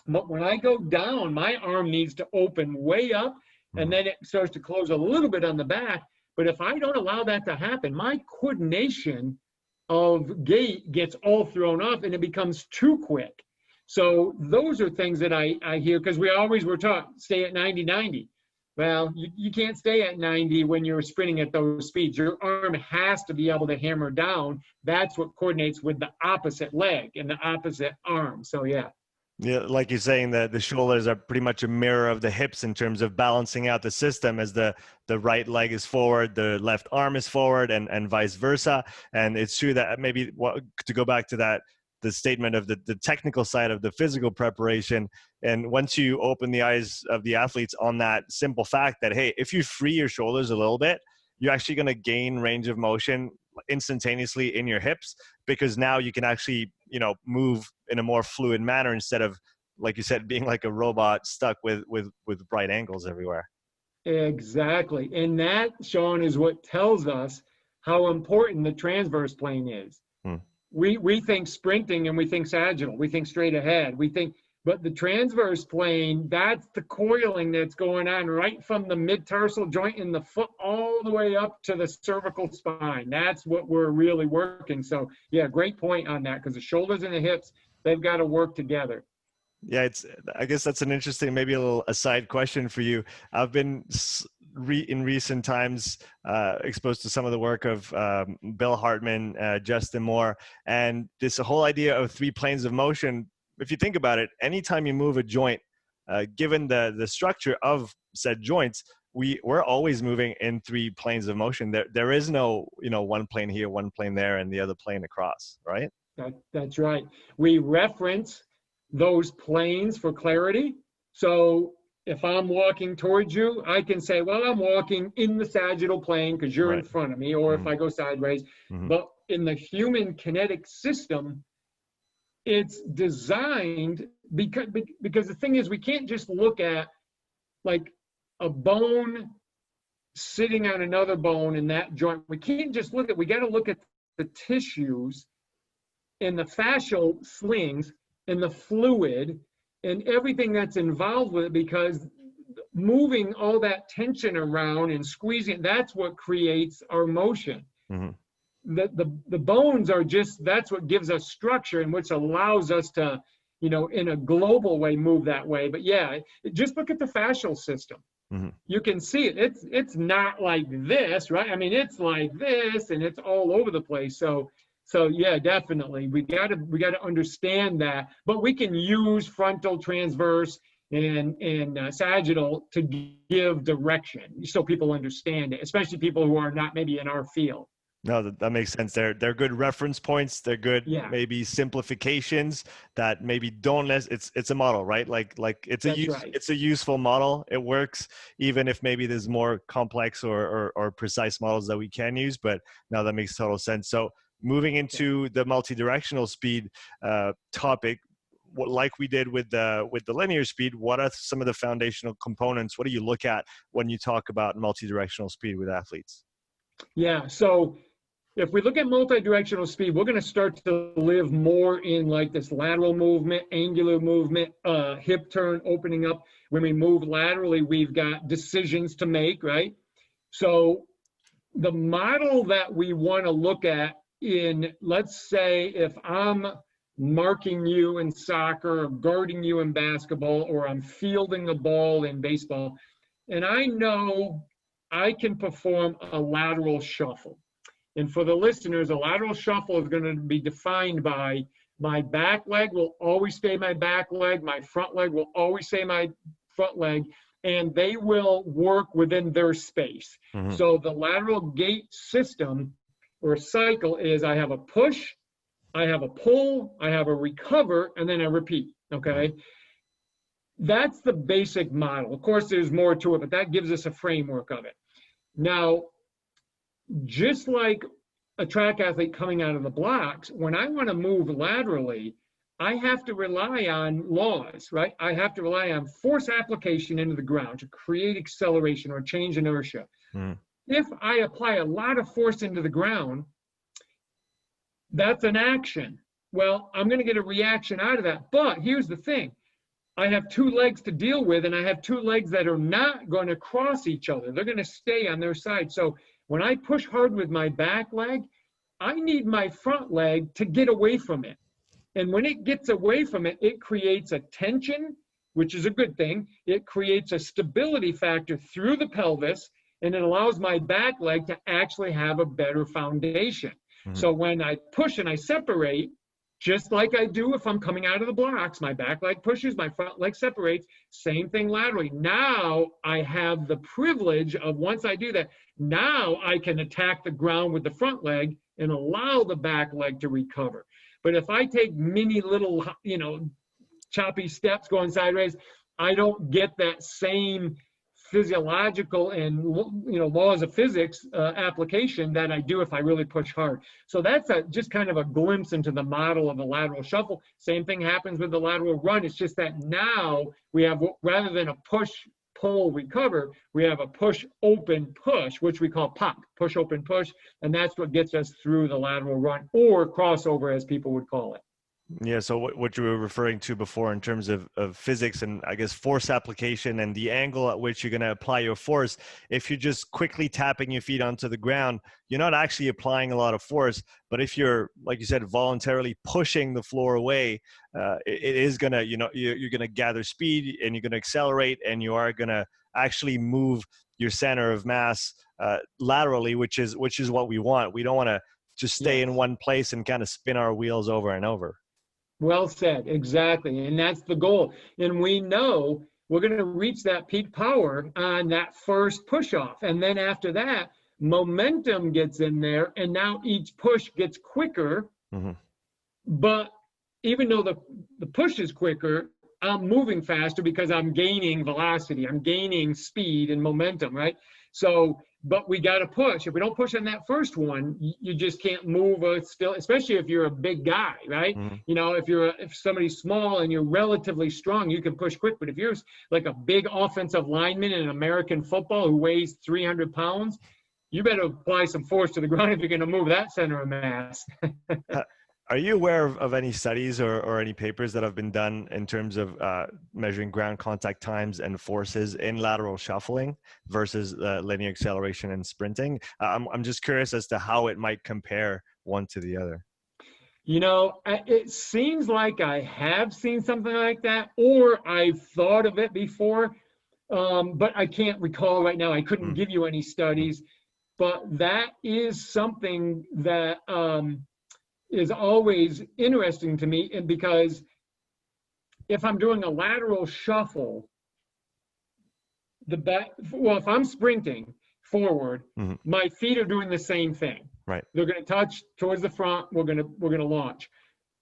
But when I go down, my arm needs to open way up, and Hmm. then it starts to close a little bit on the back. But if I don't allow that to happen, my coordination of gait gets all thrown off and it becomes too quick. So those are things that I hear because we always were taught stay at 90-90. Well, you can't stay at 90 when you're sprinting at those speeds. Your arm has to be able to hammer down. That's what coordinates with the opposite leg and the opposite arm. So yeah. Yeah, like you're saying, that the shoulders are pretty much a mirror of the hips in terms of balancing out the system. As the right leg is forward, the left arm is forward, and vice versa. And it's true that maybe to go back to that, the statement of the technical side of the physical preparation, and once you open the eyes of the athletes on that simple fact that, hey, if you free your shoulders a little bit, you're actually going to gain range of motion instantaneously in your hips, because now you can actually move in a more fluid manner instead of, like you said, being like a robot stuck with right angles everywhere. Exactly. And that, Sean, is what tells us how important the transverse plane is. Hmm. We think sprinting and we think sagittal, we think straight ahead, but the transverse plane, that's the coiling that's going on right from the mid-tarsal joint in the foot all the way up to the cervical spine. That's what we're really working. So yeah, great point on that, because the shoulders and the hips, they've got to work together. Yeah, I guess that's an interesting, maybe a little aside question for you. I've been in recent times exposed to some of the work of Bill Hartman, Justin Moore, and this whole idea of 3 planes of motion. If you think about it, anytime you move a joint, given the structure of said joints, we're always moving in 3 planes of motion. There is no, one plane here, one plane there, and the other plane across, right? That's right. We reference those planes for clarity. So if I'm walking towards you, I can say, well, I'm walking in the sagittal plane because you're in front of me, or if I go sideways. But in the human kinetic system, it's designed because the thing is, we can't just look at like a bone sitting on another bone in that joint. We can't just look at, we got to look at the tissues and the fascial slings and the fluid and everything that's involved with it, because moving all that tension around and squeezing, that's what creates our motion. The bones are just, that's what gives us structure and which allows us to, in a global way, move that way. But yeah, just look at the fascial system. You can see it. It's not like this, right? I mean, it's like this, and it's all over the place. So yeah, definitely, we got to understand that. But we can use frontal, transverse, and sagittal to give direction, so people understand it, especially people who are not maybe in our field. No, that makes sense. They're good reference points. They're good, maybe simplifications that maybe don't less. It's a model, right? Like it's it's a useful model. It works even if maybe there's more complex or precise models that we can use. But no, that makes total sense. So moving into the multi-directional speed topic, like we did with the linear speed, what are some of the foundational components? What do you look at when you talk about multi-directional speed with athletes? Yeah, so if we look at multi-directional speed, we're going to start to live more in like this lateral movement, angular movement, hip turn, opening up. When we move laterally, we've got decisions to make, right? So the model that we want to look at in, let's say, if I'm marking you in soccer, or guarding you in basketball, or I'm fielding the ball in baseball, and I know I can perform a lateral shuffle. And for the listeners, a lateral shuffle is going to be defined by my back leg will always stay my back leg, my front leg will always stay my front leg, and they will work within their space. So the lateral gait system or cycle is I have a push, I have a pull, I have a recover, and then I repeat, okay? That's the basic model. Of course, there's more to it, but that gives us a framework of it. Now, just like a track athlete coming out of the blocks, when I want to move laterally, I have to rely on laws, right? I have to rely on force application into the ground to create acceleration or change inertia. If I apply a lot of force into the ground, that's an action. Well, I'm going to get a reaction out of that. But here's the thing. I have 2 legs to deal with, and I have 2 legs that are not going to cross each other. They're going to stay on their side. So when I push hard with my back leg, I need my front leg to get away from it. And when it gets away from it, it creates a tension, which is a good thing. It creates a stability factor through the pelvis, and it allows my back leg to actually have a better foundation. So when I push and I separate, just like I do if I'm coming out of the blocks, my back leg pushes, my front leg separates, same thing laterally. Now I have the privilege of, once I do that, now I can attack the ground with the front leg and allow the back leg to recover. But if I take many little, choppy steps going sideways, I don't get that same physiological and laws of physics application that I do if I really push hard. So that's just kind of a glimpse into the model of a lateral shuffle. Same thing happens with the lateral run. It's just that now we have, rather than a push, pull, recover, we have a push, open, push, which we call pop, push, open, push. And that's what gets us through the lateral run, or crossover as people would call it. Yeah, so what you were referring to before in terms of physics and I guess force application and the angle at which you're going to apply your force, if you're just quickly tapping your feet onto the ground, you're not actually applying a lot of force. But if you're, like you said, voluntarily pushing the floor away, it is going to, you're going to gather speed and you're going to accelerate and you are going to actually move your center of mass laterally, which is what we want. We don't want to just stay in Yes. one place and kind of spin our wheels over and over. Well said. Exactly. And that's the goal. And we know we're going to reach that peak power on that first push off. And then after that, momentum gets in there. And now each push gets quicker. Mm-hmm. But even though the push is quicker, I'm moving faster because I'm gaining velocity. I'm gaining speed and momentum, right? So, but we got to push. If we don't push on that first one, you just can't move still, especially if you're a big guy, right? Mm-hmm. You know, if somebody's small and you're relatively strong, you can push quick. But if you're like a big offensive lineman in American football who weighs 300 pounds, you better apply some force to the ground if you're going to move that center of mass. Are you aware of any studies or any papers that have been done in terms of measuring ground contact times and forces in lateral shuffling versus linear acceleration and sprinting? I'm just curious as to how it might compare one to the other. You know, it seems like I have seen something like that, or I've thought of it before, but I can't recall right now. I couldn't give you any studies, but that is something that is always interesting to me. And because if I'm doing a lateral shuffle, if I'm sprinting forward, my feet are doing the same thing. Right. They're going to touch towards the front. We're going to launch.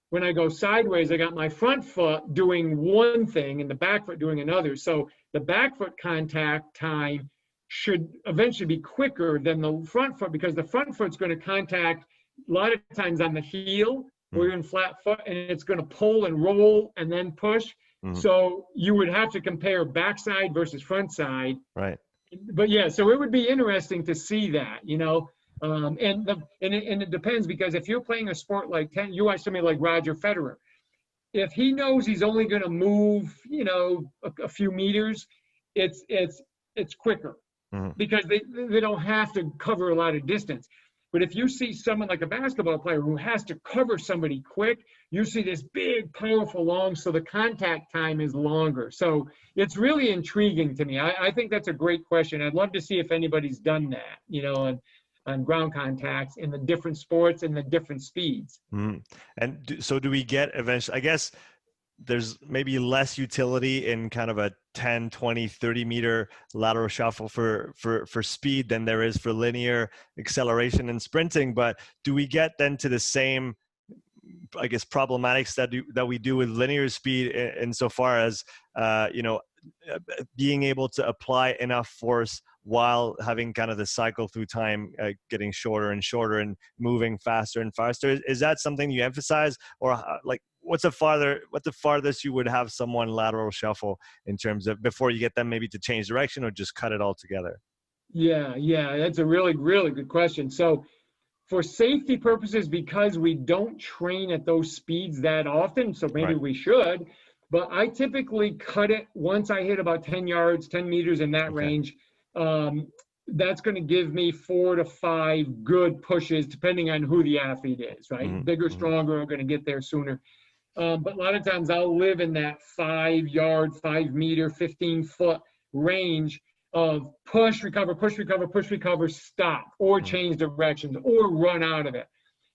When I go sideways, I got my front foot doing one thing and the back foot doing another. So the back foot contact time should eventually be quicker than the front foot, because the front foot's going to contact a lot of times on the heel or even flat foot, and it's going to pull and roll and then push. So you would have to compare backside versus front side. Right. But yeah, so it would be interesting to see that, you know. And it depends, because if you're playing a sport like you watch somebody like Roger Federer, if he knows he's only going to move, you know, a few meters, it's quicker because they don't have to cover a lot of distance. But if you see someone like a basketball player who has to cover somebody quick, you see this big, powerful long, so the contact time is longer. So it's really intriguing to me. I think that's a great question. I'd love to see if anybody's done that, you know, on ground contacts in the different sports and the different speeds. And so do we get eventually, I guess there's maybe less utility in kind of a 10, 20, 30 meter lateral shuffle for speed than there is for linear acceleration and sprinting. But do we get then to the same, I guess, problematics that we do with linear speed insofar as, you know, being able to apply enough force while having kind of the cycle through time getting shorter and shorter and moving faster and faster? Is that something you emphasize, or like what's the farthest you would have someone lateral shuffle in terms of before you get them maybe to change direction or just cut it all together? Yeah, that's a really, really good question. So for safety purposes, because we don't train at those speeds that often, so maybe we should, but I typically cut it once I hit about 10 yards, 10 meters in that range. That's going to give me 4 to 5 good pushes, depending on who the athlete is, right? Bigger, stronger are going to get there sooner. But a lot of times I'll live in that 5 yard, 5 meter, 15-foot range of push, recover, stop, or change directions, or run out of it.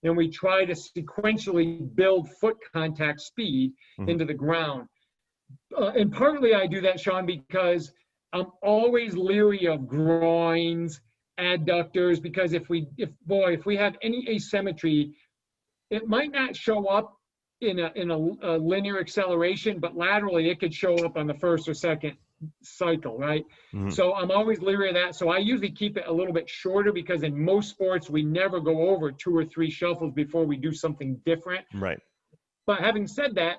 And we try to sequentially build foot contact speed into the ground. And partly I do that, Sean, because I'm always leery of groins, adductors, because if we have any asymmetry, it might not show up in a linear acceleration, but laterally it could show up on the first or second cycle, right? So I'm always leery of that. So I usually keep it a little bit shorter, because in most sports we never go over 2 or 3 shuffles before we do something different. Right. But having said that,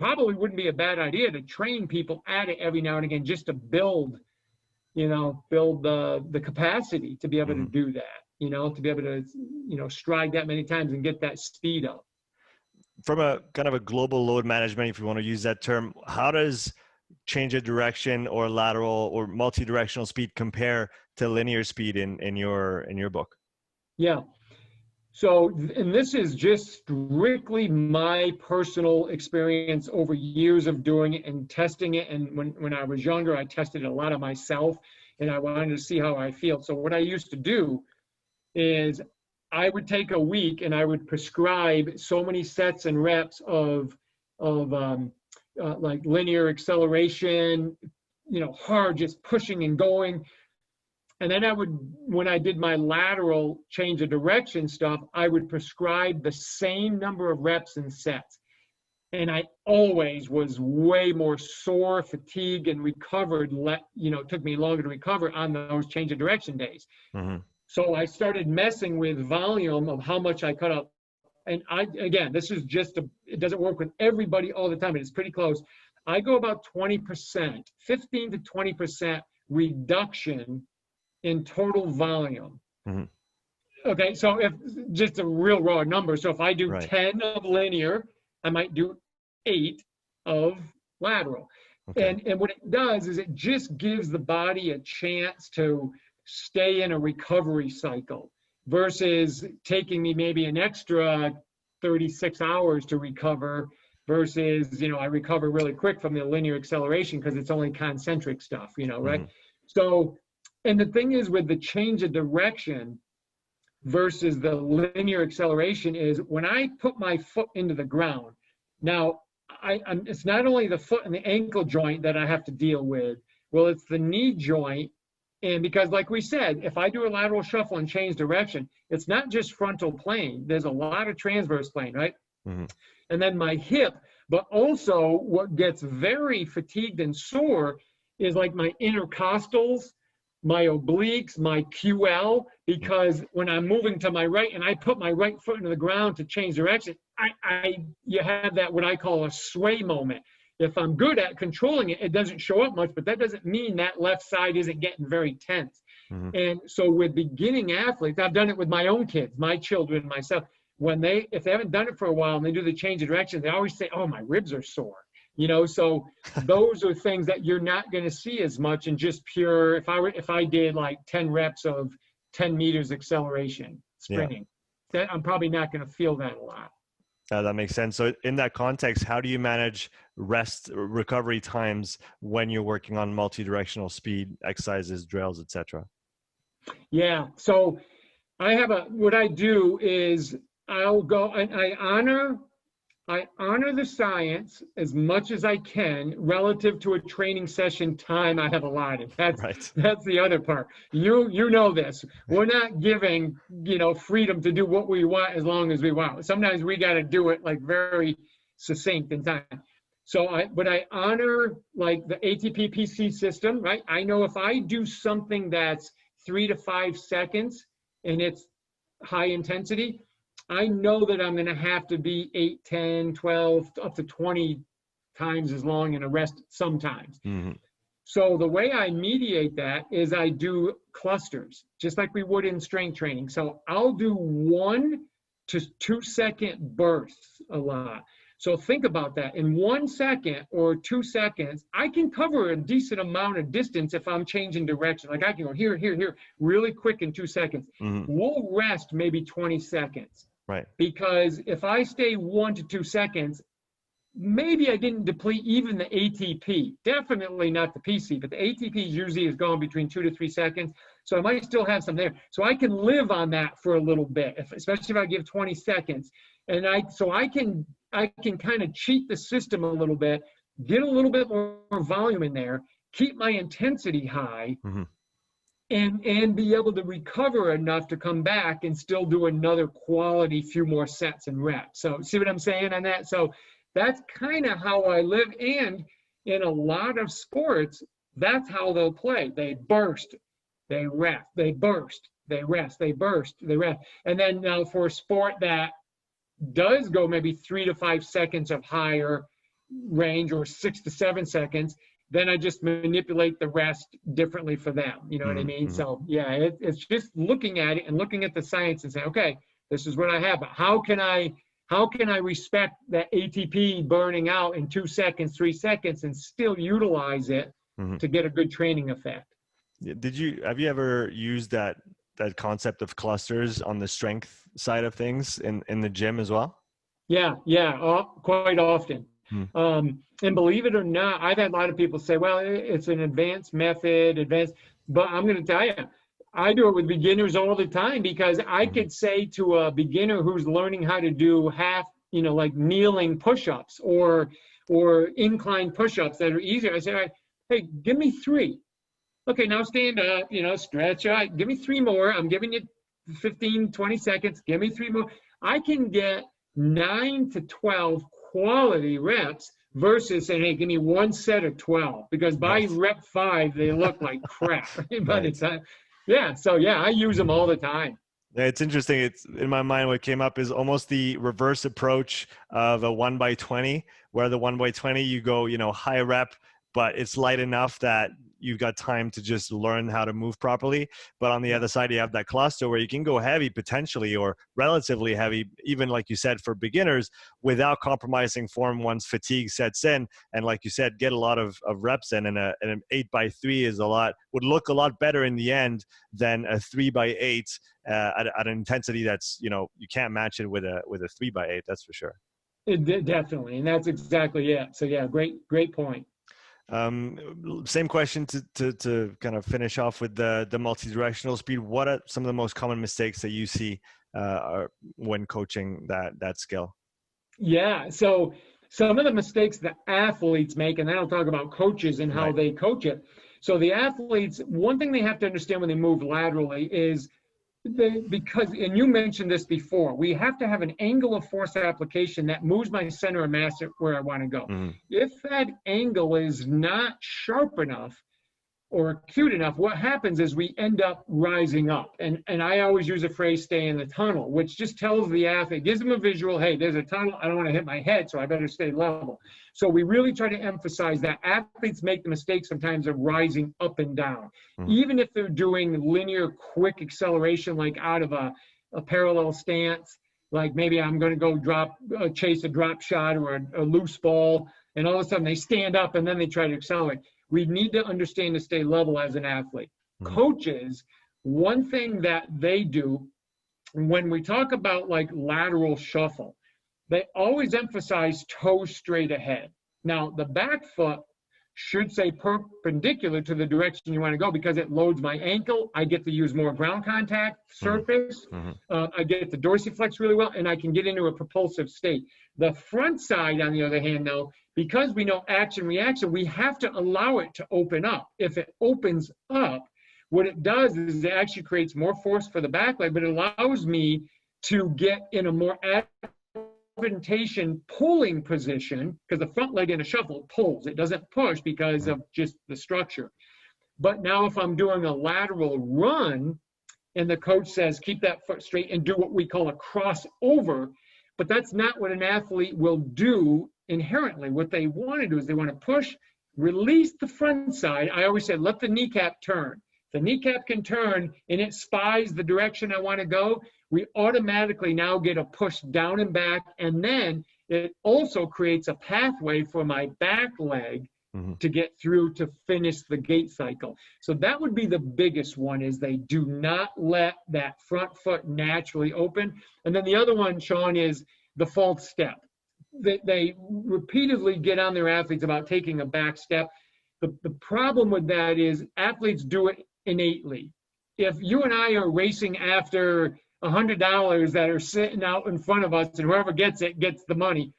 probably wouldn't be a bad idea to train people at it every now and again, just to build the capacity to be able to do that, you know, to be able to, you know, stride that many times and get that speed up. From a kind of a global load management, if you want to use that term, how does change of direction or lateral or multi-directional speed compare to linear speed in your book? Yeah. So, and this is just strictly my personal experience over years of doing it and testing it. And when I was younger, I tested a lot of myself and I wanted to see how I feel. So what I used to do is I would take a week and I would prescribe so many sets and reps of like linear acceleration, hard, just pushing and going. And then when I did my lateral change of direction stuff, I would prescribe the same number of reps and sets. And I always was way more sore, fatigued, and recovered. It took me longer to recover on those change of direction days. Mm-hmm. So I started messing with volume of how much I cut up. And again, this is it doesn't work with everybody all the time, but it's pretty close. I go about 20%, 15 to 20% reduction in total volume. Mm-hmm. Okay, so if just a real raw number, so if I do Right. 10 of linear, I might do 8 of lateral. Okay. And what it does is it just gives the body a chance to stay in a recovery cycle versus taking me maybe an extra 36 hours to recover versus, I recover really quick from the linear acceleration because it's only concentric stuff, right? Mm-hmm. So, and the thing is with the change of direction versus the linear acceleration is when I put my foot into the ground, now it's not only the foot and the ankle joint that I have to deal with, well, it's the knee joint. And because like we said, if I do a lateral shuffle and change direction, it's not just frontal plane. There's a lot of transverse plane, right? Mm-hmm. And then my hip, but also what gets very fatigued and sore is like my intercostals, my obliques, my QL, because when I'm moving to my right and I put my right foot into the ground to change direction, you have that what I call a sway moment. If I'm good at controlling it, it doesn't show up much, but that doesn't mean that left side isn't getting very tense. Mm-hmm. And so with beginning athletes, I've done it with my own kids, my children, myself. If they haven't done it for a while and they do the change of direction, they always say, "Oh, my ribs are sore." So those are things that you're not going to see as much in just pure. If I did like 10 reps of 10 meters acceleration sprinting, that I'm probably not going to feel that a lot. That makes sense. So in that context, how do you manage rest recovery times when you're working on multi-directional speed exercises, drills, etc.? Yeah. So what I do is I'll go and I honor the science as much as I can relative to a training session time I have allotted. That's the other part. You know this. We're not giving, freedom to do what we want as long as we want. Sometimes we got to do it like very succinct in time. But I honor like the ATP PC system, right? I know if I do something that's 3 to 5 seconds and it's high intensity, I know that I'm going to have to be 8, 10, 12, up to 20 times as long in a rest sometimes. Mm-hmm. So the way I mediate that is I do clusters, just like we would in strength training. So I'll do 1 to 2 second bursts a lot. So think about that. In 1 second or 2 seconds, I can cover a decent amount of distance if I'm changing direction. Like I can go here, here, here, really quick in 2 seconds. Mm-hmm. We'll rest maybe 20 seconds. Right. Because if I stay 1 to 2 seconds, maybe I didn't deplete even the ATP. Definitely not the PC, but the ATP usually is gone between 2 to 3 seconds. So I might still have some there. So I can live on that for a little bit, especially if I give 20 seconds. And I can kind of cheat the system a little bit, get a little bit more volume in there, keep my intensity high, mm-hmm. and be able to recover enough to come back and still do another quality few more sets and reps. So see what I'm saying on that? So that's kind of how I live. And in a lot of sports, that's how they'll play. They burst, they rest, they burst, they rest, they burst, they rest. And then now for a sport that does go maybe 3 to 5 seconds of higher range or 6 to 7 seconds, then I just manipulate the rest differently for them. You know what I mean? Mm-hmm. So yeah, it's just looking at it and looking at the science and saying, okay, this is what I have, but how can I respect that ATP burning out in 2 seconds, 3 seconds and still utilize it mm-hmm. to get a good training effect? Have you ever used that that concept of clusters on the strength side of things in the gym as well? Yeah, yeah, quite often. Hmm. And believe it or not, I've had a lot of people say, well, it's an advanced method, but I'm going to tell you, I do it with beginners all the time because I Hmm. could say to a beginner who's learning how to do like kneeling push-ups or incline push-ups that are easier. I say, all right, hey, give me 3. Okay, now stand up, stretch. All right, give me 3 more. I'm giving you 15, 20 seconds. Give me 3 more. I can get 9 to 12 quality reps versus saying, hey, give me 1 set of 12. Because by Right. rep 5, they look like crap by the Right. time. Yeah, so yeah, I use them all the time. Yeah, it's interesting. It's in my mind. What came up is almost the reverse approach of a 1x20, where the 1x20 you go, high rep, but it's light enough that you've got time to just learn how to move properly. But on the Yeah. other side, you have that cluster where you can go heavy potentially, or relatively heavy, even like you said, for beginners, without compromising form once fatigue sets in. And like you said, get a lot of reps in, and an 8x3 would look a lot better in the end than a 3x8 at an intensity that's, you can't match it with a 3x8. That's for sure. Definitely, and that's exactly it. So yeah, great point. Same question to kind of finish off with the multi-directional speed. What are some of the most common mistakes that you see when coaching that skill? Yeah. So some of the mistakes the athletes make, and then I'll talk about coaches and how Right. they coach it. So the athletes, one thing they have to understand when they move laterally is because, and you mentioned this before, we have to have an angle of force application that moves my center of mass where I want to go. Mm-hmm. If that angle is not sharp enough, or acute enough, what happens is we end up rising up. And I always use a phrase, stay in the tunnel, which just tells the athlete, gives them a visual, hey, there's a tunnel, I don't want to hit my head, so I better stay level. So we really try to emphasize that athletes make the mistake sometimes of rising up and down. Mm-hmm. Even if they're doing linear quick acceleration, like out of a parallel stance, like maybe I'm going to go chase a drop shot or a loose ball, and all of a sudden they stand up and then they try to accelerate. We need to understand to stay level as an athlete. Mm-hmm. Coaches, one thing that they do when we talk about like lateral shuffle, they always emphasize toes straight ahead. Now, the back foot should say perpendicular to the direction you want to go because it loads my ankle. I get to use more ground contact surface. Mm-hmm. I get the dorsiflex really well, and I can get into a propulsive state. The front side, on the other hand, though, because we know action reaction, we have to allow it to open up. If it opens up, what it does is it actually creates more force for the back leg, but it allows me to get in a more advantageous pulling position, because the front leg in a shuffle pulls. It doesn't push because of just the structure. But now if I'm doing a lateral run and the coach says, keep that foot straight and do what we call a crossover, but that's not what an athlete will do inherently. What they want to do is they want to push, release the front side. I always say, let the kneecap turn. The kneecap can turn and it spies the direction I want to go. We automatically now get a push down and back, and then it also creates a pathway for my back leg to get through to finish the gait cycle. So that would be the biggest one, is they do not let that front foot naturally open. And then the other one, Sean, is the false step. They repeatedly get on their athletes about taking a back step. The problem with that is athletes do it innately. If you and I are racing after $100 that are sitting out in front of us, and whoever gets it gets the money,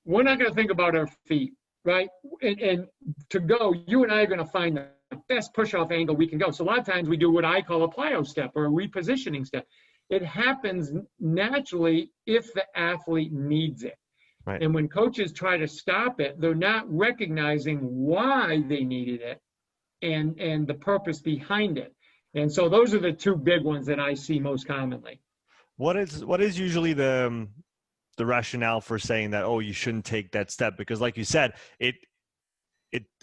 we're not going to think about our feet, right? And to go, you and I are going to find the best push-off angle we can go. So a lot of times we do what I call a plyo step or a repositioning step. It happens naturally if the athlete needs it. Right. And when coaches try to stop it, they're not recognizing why they needed it and the purpose behind it. And so those are the two big ones that I see most commonly. What is usually the rationale for saying that, oh, you shouldn't take that step? Because like you said, it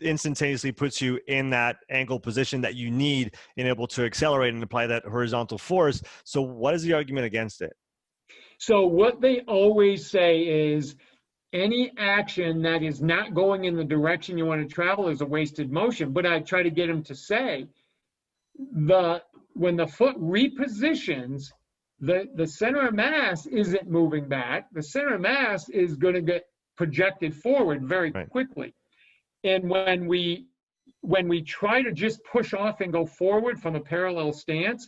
instantaneously puts you in that ankle position that you need in able to accelerate and apply that horizontal force. So what is the argument against it? So what they always say is any action that is not going in the direction you want to travel is a wasted motion. But I try to get them to say the when the foot repositions, the center of mass isn't moving back. The center of mass is going to get projected forward very Right. quickly. And when we try to just push off and go forward from a parallel stance,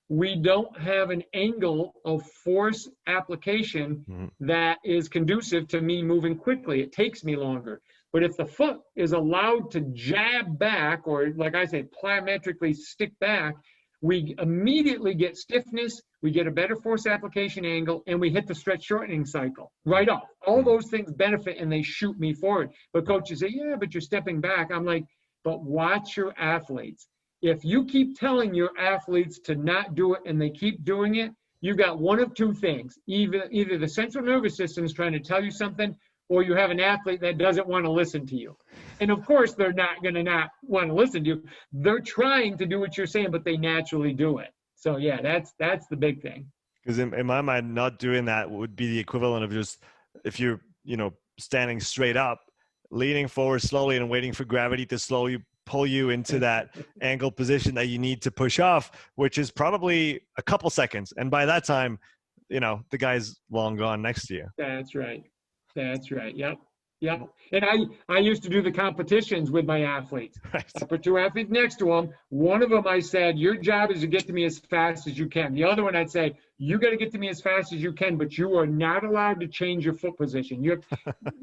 we don't have an angle of force application that is conducive to me moving quickly. It takes me longer. But if the foot is allowed to jab back, or like I say, plyometrically stick back, we immediately get stiffness, we get a better force application angle, and we hit the stretch shortening cycle right off. All those things benefit and they shoot me forward. But coaches say, yeah, but you're stepping back. I'm like, but watch your athletes. If you keep telling your athletes to not do it and they keep doing it, you've got one of two things. Either the central nervous system is trying to tell you something, or you have an athlete that doesn't want to listen to you. And of course, they're not going to not want to listen to you. They're trying to do what you're saying, but they naturally do it. So yeah, that's the big thing. Because in my mind, not doing that would be the equivalent of just, if you're, standing straight up, leaning forward slowly and waiting for gravity to slowly pull you into that angle position that you need to push off, which is probably a couple seconds. And by that time, the guy's long gone next to you. That's right. Yep. And I used to do the competitions with my athletes. Right. I put two athletes next to them. One of them I said, your job is to get to me as fast as you can. The other one I'd say, you got to get to me as fast as you can, but you are not allowed to change your foot position.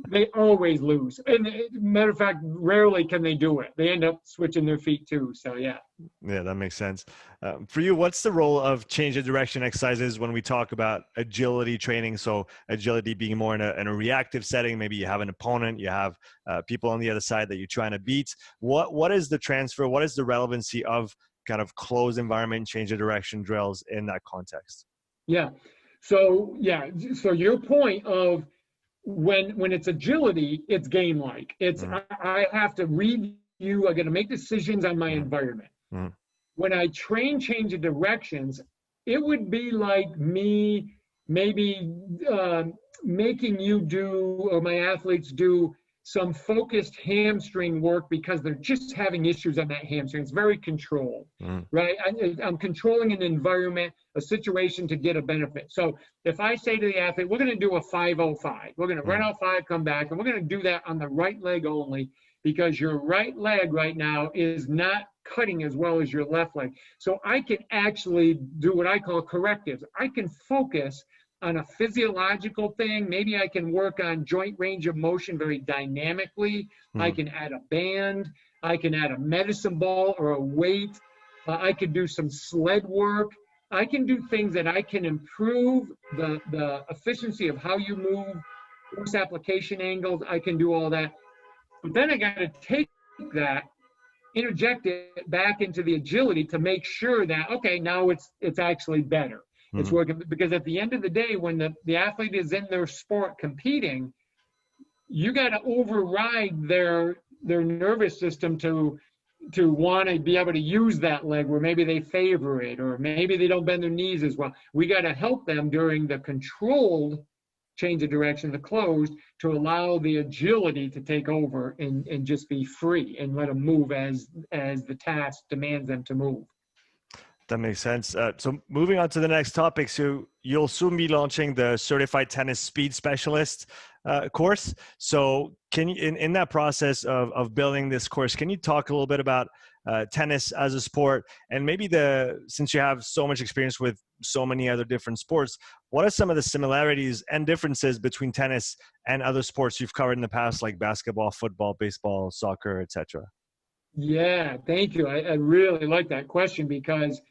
They always lose. And matter of fact, rarely can they do it. They end up switching their feet too. So yeah. Yeah, that makes sense. For you, what's the role of change of direction exercises when we talk about agility training? So agility being more in a reactive setting. Maybe you have an opponent, you have people on the other side that you're trying to beat. What is the transfer? What is the relevancy of kind of closed environment change of direction drills in that context? Yeah. So your point of when it's agility, it's game-like. It's I have to read you. I got to make decisions on my environment. When I change of directions, it would be like me maybe making you do, or my athletes do, some focused hamstring work because they're just having issues on that hamstring. It's very controlled, right? I'm controlling an environment, a situation to get a benefit. So if I say to the athlete, we're going to do a 505, we're going to run out 5, come back, and we're going to do that on the right leg only, because your right leg right now is not cutting as well as your left leg. So I can actually do what I call correctives. I can focus on a physiological thing. Maybe I can work on joint range of motion very dynamically. I can add a band. I can add a medicine ball or a weight. I can do some sled work. I can do things that I can improve the efficiency of how you move, force application angles. I can do all that. But then I got to take that, interject it back into the agility to make sure that, okay, now it's actually better. It's working, because at the end of the day, when the athlete is in their sport competing, you got to override their nervous system to want to be able to use that leg where maybe they favor it, or maybe they don't bend their knees as well. We got to help them during the controlled change of direction, the closed, to allow the agility to take over and just be free and let them move as the task demands them to move. That makes sense. So moving on to the next topic. So you'll soon be launching the Certified Tennis Speed Specialist course. So can you, in that process of building this course, can you talk a little bit about tennis as a sport, and maybe since you have so much experience with so many other different sports, what are some of the similarities and differences between tennis and other sports you've covered in the past, like basketball, football, baseball, soccer, etc.? Yeah, thank you. I really like that question, because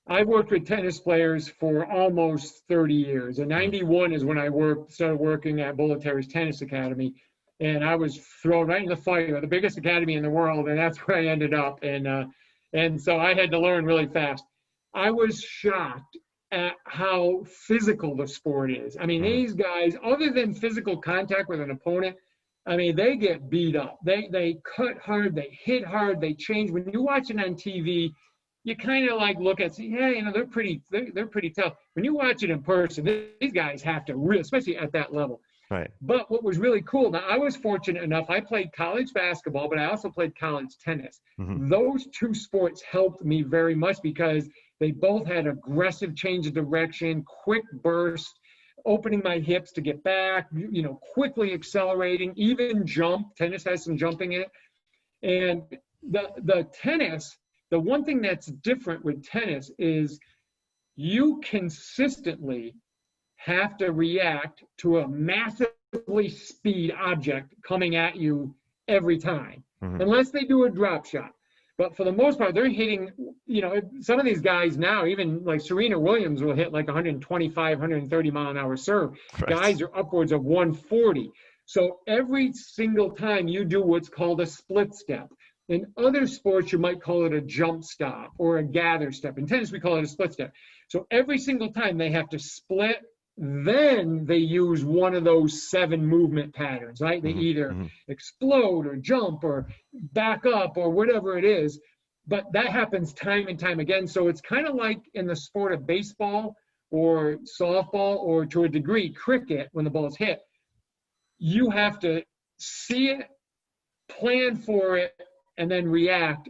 I worked with tennis players for almost 30 years. In 91 is when I started working at Bullet Terry's Tennis Academy. And I was thrown right in the fire, the biggest academy in the world, and that's where I ended up. And so I had to learn really fast. I was shocked at how physical the sport is. I mean, these guys, other than physical contact with an opponent, I mean, they get beat up. They cut hard, they hit hard, they change. When you watch it on TV, you kind of like look at, yeah, they're pretty tough. When you watch it in person, these guys have to really, especially at that level. Right. But what was really cool, now I was fortunate enough, I played college basketball, but I also played college tennis. Those two sports helped me very much, because They both had aggressive change of direction, quick burst, opening my hips to get back, quickly accelerating, even jump. Tennis has some jumping in it. And the tennis, the one thing that's different with tennis is you consistently have to react to a massively speed object coming at you every time, unless they do a drop shot. But for the most part, they're hitting, some of these guys now, even like Serena Williams will hit like 125, 130 mile an hour serve. Right. Guys are upwards of 140. So every single time you do what's called a split step. In other sports, you might call it a jump stop or a gather step. In tennis, we call it a split step. So every single time they have to split, then they use one of those 7 movement patterns, right? They either explode or jump or back up or whatever it is. But that happens time and time again. So it's kind of like in the sport of baseball or softball or to a degree cricket, when the ball's hit, you have to see it, plan for it, and then react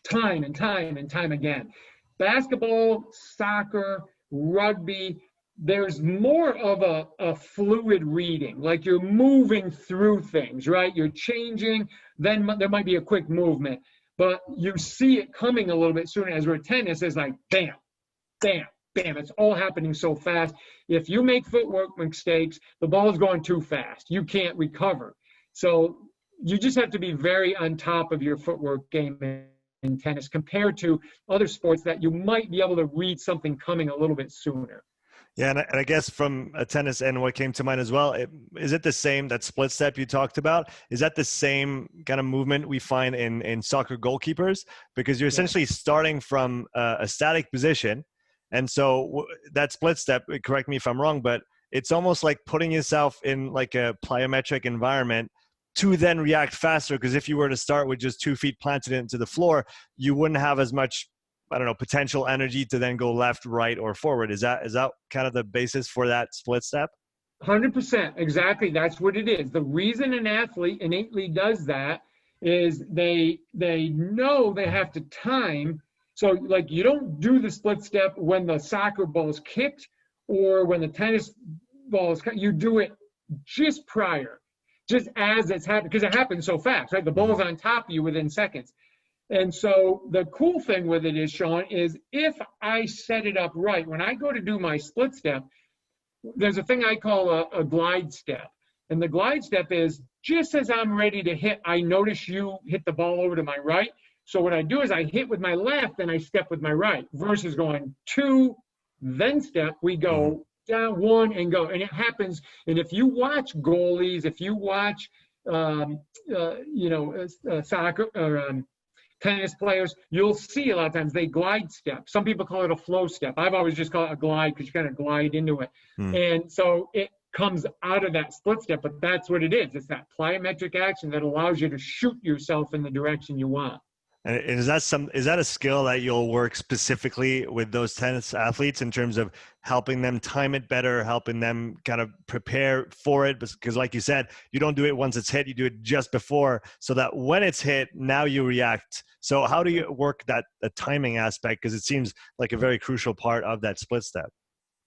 time and time and time again. Basketball, soccer, rugby, there's more of a fluid reading, like you're moving through things, right? You're changing, then there might be a quick movement, but you see it coming a little bit sooner. As we're tennis, it's like bam, bam, bam. It's all happening so fast. If you make footwork mistakes, the ball's going too fast. You can't recover. So you just have to be very on top of your footwork game in tennis compared to other sports that you might be able to read something coming a little bit sooner. Yeah, and I guess from a tennis and what came to mind as well, is it the same, that split step you talked about? Is that the same kind of movement we find in soccer goalkeepers? Because you're essentially starting from a static position. And so that split step, correct me if I'm wrong, but it's almost like putting yourself in like a plyometric environment to then react faster. Because if you were to start with just 2 feet planted into the floor, you wouldn't have as much, potential energy to then go left, right, or forward. Is that kind of the basis for that split step? 100%. Exactly. That's what it is. The reason an athlete innately does that is they know they have to time. So like you don't do the split step when the soccer ball is kicked or when the tennis ball is cut. You do it just prior, just as it's happening, because it happens so fast, right? The ball's on top of you within seconds. And so the cool thing with it is, Sean, is if I set it up right, when I go to do my split step, there's a thing I call a glide step. And the glide step is just as I'm ready to hit, I notice you hit the ball over to my right. So what I do is I hit with my left and I step with my right versus going 2, then step, we go down 1 and go. And it happens. And if you watch goalies, if you watch, soccer or tennis players, you'll see a lot of times they glide step. Some people call it a flow step. I've always just called it a glide because you kind of glide into it. And so it comes out of that split step, but that's what it is. It's that plyometric action that allows you to shoot yourself in the direction you want. And is that a skill that you'll work specifically with those tennis athletes in terms of helping them time it better, helping them kind of prepare for it? Because like you said, you don't do it once it's hit, you do it just before, so that when it's hit, now you react. So how do you work the timing aspect? Because it seems like a very crucial part of that split step.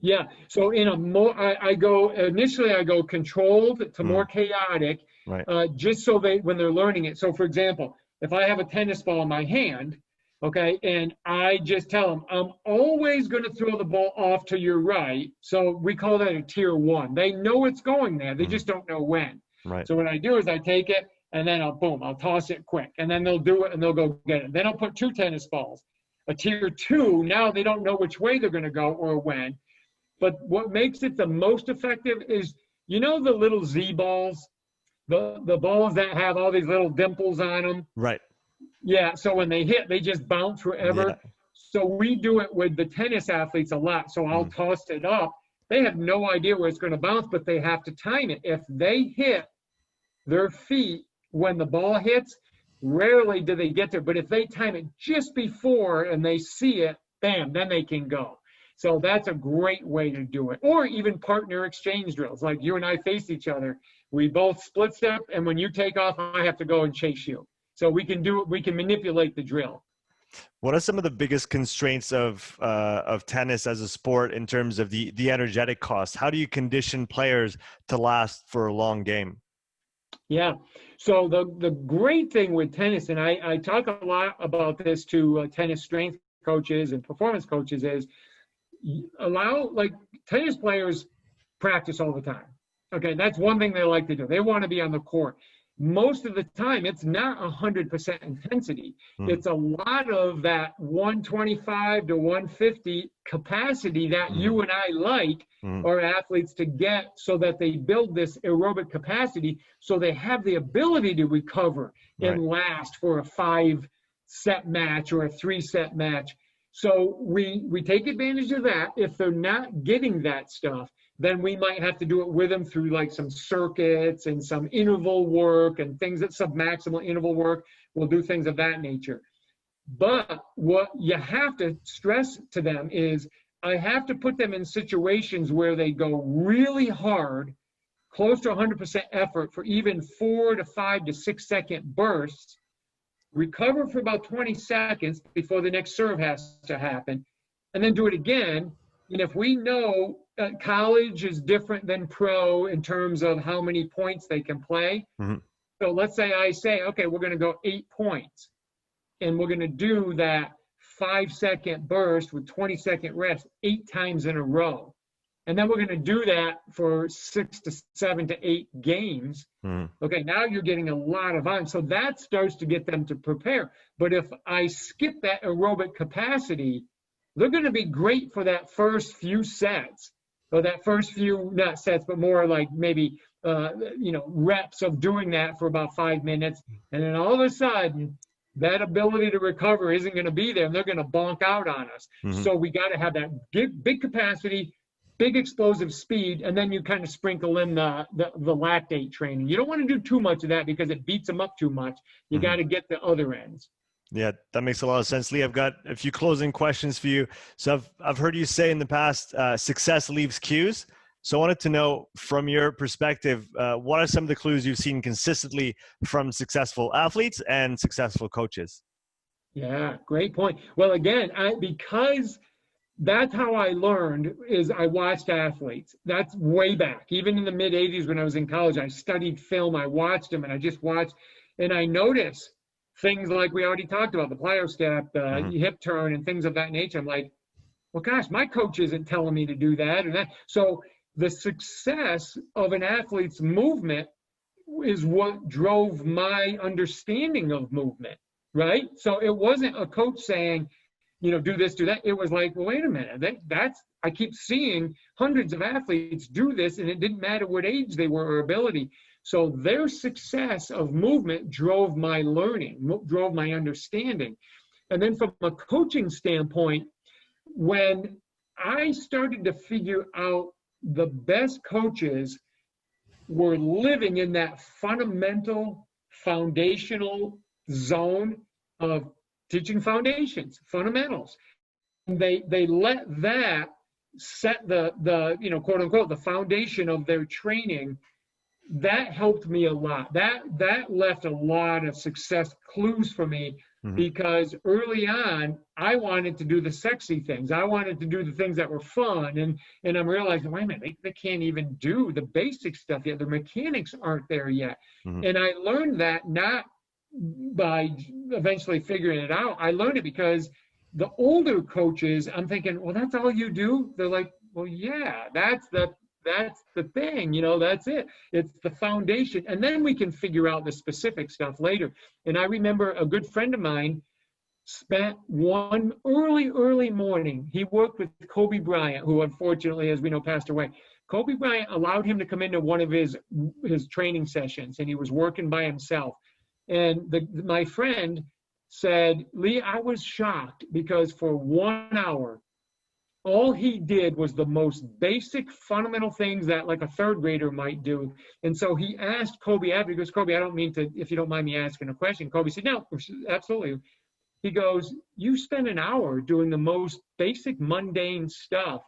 Yeah. So in I go controlled to more chaotic, right. Just so when they're learning it. So for example, if I have a tennis ball in my hand, okay, and I just tell them, I'm always going to throw the ball off to your right. So we call that a tier 1. They know it's going there. They just don't know when. Right. So what I do is I take it and then I'll toss it quick. And then they'll do it and they'll go get it. Then I'll put 2 tennis balls. A tier 2, now they don't know which way they're going to go or when. But what makes it the most effective is, the little Z balls? The balls that have all these little dimples on them. Right. Yeah. So when they hit, they just bounce wherever. Yeah. So we do it with the tennis athletes a lot. So I'll toss it up. They have no idea where it's going to bounce, but they have to time it. If they hit their feet when the ball hits, rarely do they get there. But if they time it just before and they see it, bam, then they can go. So that's a great way to do it. Or even partner exchange drills, like you and I face each other. We both split step, and when you take off, I have to go and chase you. So we can manipulate the drill. What are some of the biggest constraints of tennis as a sport in terms of the energetic cost? How do you condition players to last for a long game? Yeah. So the great thing with tennis, and I talk a lot about this to tennis strength coaches and performance coaches, is allow, like, tennis players practice all the time. Okay, that's one thing they like to do. They want to be on the court. Most of the time, it's not 100% intensity. Mm, It's a lot of that 125 to 150 capacity that mm, you and I like mm, our athletes to get, so that they build this aerobic capacity so they have the ability to recover right. and last for a 5 set match or a 3 set match. So we take advantage of that. If they're not getting that stuff, then we might have to do it with them through like some circuits and some interval work and things that submaximal interval work. We'll do things of that nature. But what you have to stress to them is, I have to put them in situations where they go really hard, close to 100% effort for even 4 to 5 to 6 second bursts, recover for about 20 seconds before the next serve has to happen, and then do it again. And if we know college is different than pro in terms of how many points they can play. Mm, So let's say I say, okay, we're going to go 8 points, and we're going to do that 5 second burst with 20 second rest 8 times in a row. And then we're going to do that for 6 to 7 to 8 games. mm, Okay, now you're getting a lot of on. So that starts to get them to prepare. But if I skip that aerobic capacity, they're going to be great for that first few sets, or that first few, not sets, but more like maybe, reps of doing that for about 5 minutes. And then all of a sudden, that ability to recover isn't going to be there, and they're going to bonk out on us. mm. So we got to have that big capacity, big explosive speed, and then you kind of sprinkle in the lactate training. You don't want to do too much of that because it beats them up too much. You got to get the other ends. Yeah, that makes a lot of sense, Lee. I've got a few closing questions for you. So I've heard you say in the past, success leaves cues. So I wanted to know, from your perspective, what are some of the clues you've seen consistently from successful athletes and successful coaches? Yeah, great point. Well, again, because that's how I learned, is I watched athletes. That's way back. Even in the mid 80s when I was in college, I studied film. I watched them, and I just watched, and I noticed things like we already talked about, the plyo step, the hip turn, and things of that nature. I'm like, well, gosh, my coach isn't telling me to do that and that. So the success of an athlete's movement is what drove my understanding of movement, right? So it wasn't a coach saying, do this, do that. It was like, well, wait a minute. I keep seeing hundreds of athletes do this, and it didn't matter what age they were or ability. So their success of movement drove my learning, drove my understanding. And then from a coaching standpoint, when I started to figure out the best coaches were living in that fundamental, foundational zone of teaching foundations, fundamentals. And they let that set the quote unquote, the foundation of their training. That helped me a lot. That left a lot of success clues for me, because early on I wanted to do the sexy things. I wanted to do the things that were fun, and I'm realizing, wait a minute, they can't even do the basic stuff yet. The mechanics aren't there yet. And I learned that not by eventually figuring it out. I learned it because the older coaches, I'm thinking, well, that's all you do? They're like, well, yeah, that's the thing, that's it. It's the foundation. And then we can figure out the specific stuff later. And I remember a good friend of mine spent one early morning. He worked with Kobe Bryant, who unfortunately, as we know, passed away. Kobe Bryant allowed him to come into one of his training sessions, and he was working by himself. And my friend said, Lee, I was shocked because for 1 hour, all he did was the most basic fundamental things that like a third grader might do. And so he asked Kobe after, he goes, Kobe, I don't mean to, if you don't mind me asking a question. Kobe said, no, absolutely. He goes, you spend an hour doing the most basic mundane stuff.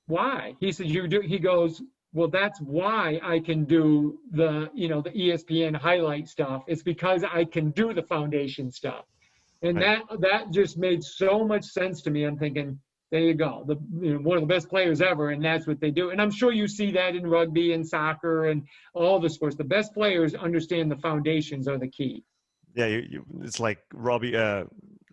Why? He said, you do. He goes, well, that's why I can do the ESPN highlight stuff. It's because I can do the foundation stuff. And Right. that just made so much sense to me. I'm thinking, there you go, one of the best players ever, and that's what they do. And I'm sure you see that in rugby and soccer and all the sports. The best players understand the foundations are the key. Yeah, it's like Robbie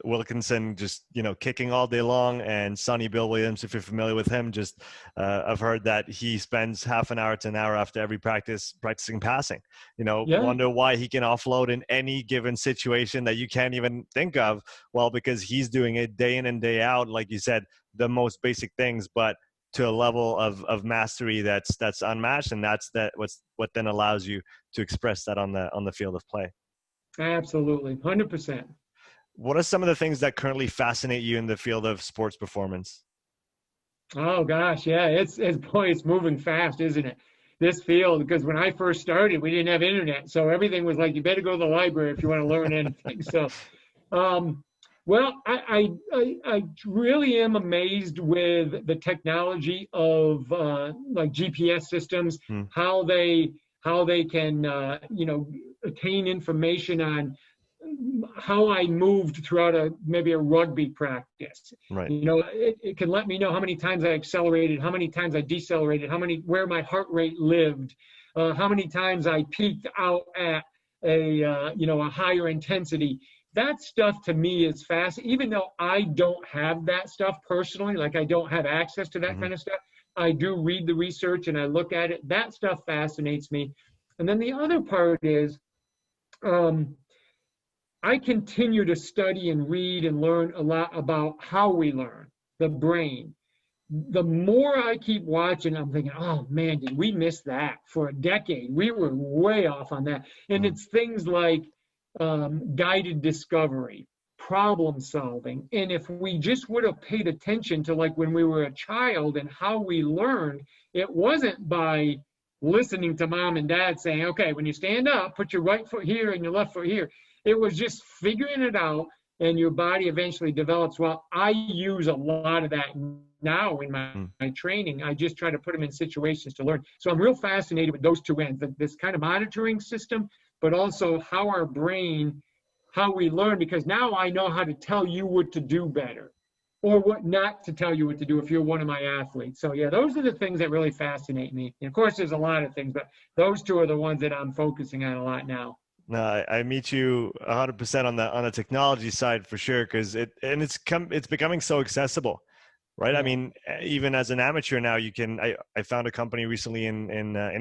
Wilkinson just kicking all day long, and Sonny Bill Williams, if you're familiar with him, just I've heard that he spends half an hour to an hour after every practice practicing passing. Yeah, Wonder why he can offload in any given situation that you can't even think of. Well, because he's doing it day in and day out, like you said, the most basic things, but to a level of mastery that's unmatched, and what then allows you to express that on the field of play. absolutely, 100%. What are some of the things that currently fascinate you in the field of sports performance? Oh gosh, yeah, it's moving fast, isn't it? This field, because when I first started, we didn't have internet, so everything was like you better go to the library if you want to learn anything. So, um, well, I really am amazed with the technology of like GPS systems, Hmm, how they can attain information on how I moved throughout maybe a rugby practice. right. It can let me know how many times I accelerated, how many times I decelerated, where my heart rate lived, how many times I peaked out at a higher intensity. That stuff to me is fast. Even though I don't have that stuff personally, like I don't have access to that Hmm. kind of stuff, I do read the research and I look at it. That stuff fascinates me. And then the other part is, um, I continue to study and read and learn a lot about how we learn, the brain. The more I keep watching, I'm thinking, oh man, did we miss that for a decade? We were way off on that. And Hmm. it's things like guided discovery, problem solving. And if we just would have paid attention to like when we were a child and how we learned, it wasn't by listening to mom and dad saying, okay, when you stand up, put your right foot here and your left foot here. It was just figuring it out, and your body eventually develops. Well, I use a lot of that now in Hmm. my training. I just try to put them in situations to learn. So I'm real fascinated with those two ends, this kind of monitoring system, but also how our brain, how we learn, because now I know how to tell you what to do better or what not to tell you what to do if you're one of my athletes. So yeah, those are the things that really fascinate me. And of course, there's a lot of things, but those two are the ones that I'm focusing on a lot now. No, I meet you 100% on the technology side for sure, because it's becoming so accessible, right? I Yeah. mean, even as an amateur now, you can. I found a company recently in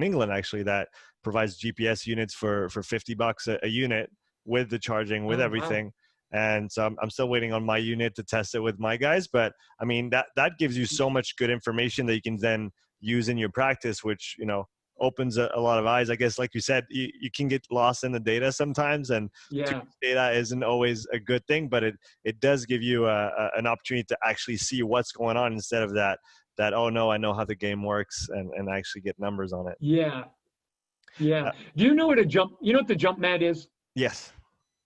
England actually that provides GPS units for $50 a unit with the charging, with Oh, wow. everything. And so I'm still waiting on my unit to test it with my guys. But I mean, that gives you so much good information that you can then use in your practice, which opens a lot of eyes. I guess, like you said, you can get lost in the data sometimes, and too Yeah. much data isn't always a good thing. But it does give you an opportunity to actually see what's going on instead of that oh no, I know how the game works, and actually get numbers on it. Yeah. Yeah. Uh, Do you know what a jump, you know what the jump mat is? yes.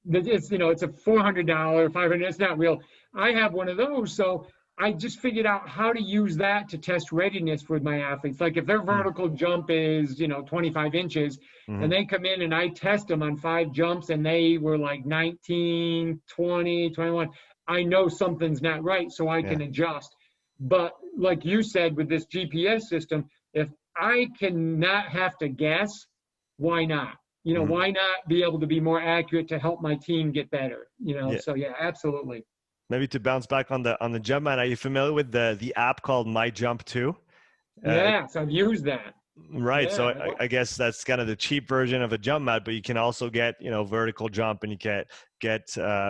It's a $400, 500, it's not real. I have one of those. So I just figured out how to use that to test readiness with my athletes. Like if their Mm-hmm. vertical jump is, 25 inches and they come in and I test them on 5 jumps and they were like 19, 20, 21, I know something's not right. So I Yeah. can adjust. But like you said, with this GPS system, if I cannot have to guess, why not? Hmm. Why not be able to be more accurate to help my team get better? Yeah. So yeah, absolutely. Maybe to bounce back on the jump man, are you familiar with the app called My Jump 2? Uh, Yes, I've used that. Right. So Yeah. I guess that's kind of the cheap version of a jump mat, but you can also get, vertical jump, and you get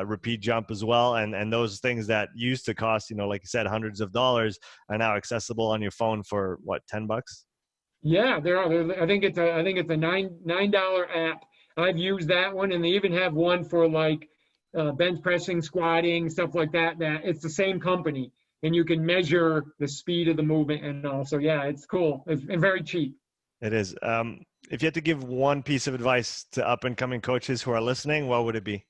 repeat jump as well. And those things that used to cost, like you said, hundreds of dollars are now accessible on your phone for what, $10? Yeah, there are. I think it's a $9 app. I've used that one, and they even have one for like bench pressing, squatting, stuff like that. That it's the same company, and you can measure the speed of the movement and all. So yeah, it's cool. And very cheap. It is. If you had to give one piece of advice to up and coming coaches who are listening, what would it be?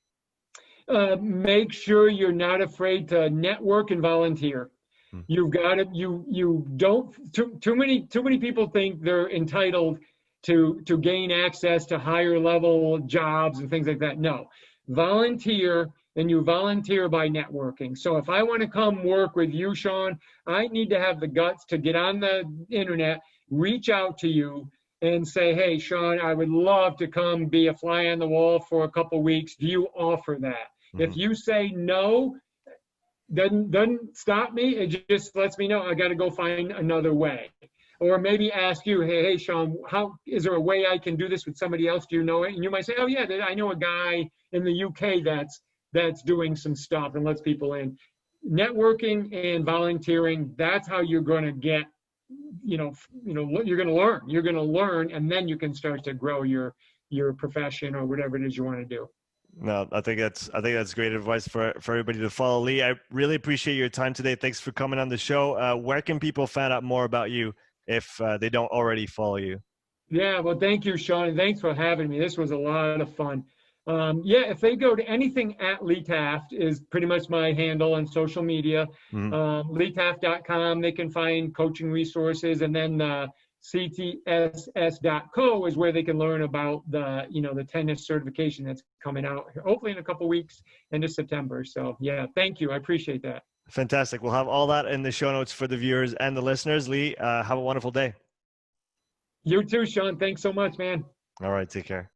Make sure you're not afraid to network and volunteer. Hmm. You've got to you don't too many people think they're entitled to gain access to higher level jobs and things like that. No, volunteer and you volunteer by networking. So if I want to come work with you, Sean, I need to have the guts to get on the internet, reach out to you, and say, hey, Sean, I would love to come be a fly on the wall for a couple weeks. Do you offer that? Hmm. If you say no, doesn't stop me. It just lets me know I got to go find another way. Or maybe ask you, hey, Sean, how is there a way I can do this with somebody else? Do you know it? And you might say, oh yeah, I know a guy in the UK that's doing some stuff and lets people in. Networking and volunteering, that's how you're going to get, you're going to learn. You're going to learn, and then you can start to grow your profession or whatever it is you want to do. No, I think that's great advice for everybody to follow. Lee, I really appreciate your time today. Thanks for coming on the show. Where can people find out more about you if they don't already follow you? Yeah, well, thank you, Sean, and thanks for having me. This was a lot of fun. Yeah, if they go to anything at Lee Taft is pretty much my handle on social media. Mhm. LeeTaft.com, they can find coaching resources, and then CTSS.co is where they can learn about the tennis certification that's coming out hopefully in a couple weeks into September. So yeah, thank you. I appreciate that. Fantastic. We'll have all that in the show notes for the viewers and the listeners. Lee, have a wonderful day. You too, Sean. Thanks so much, man. All right, take care.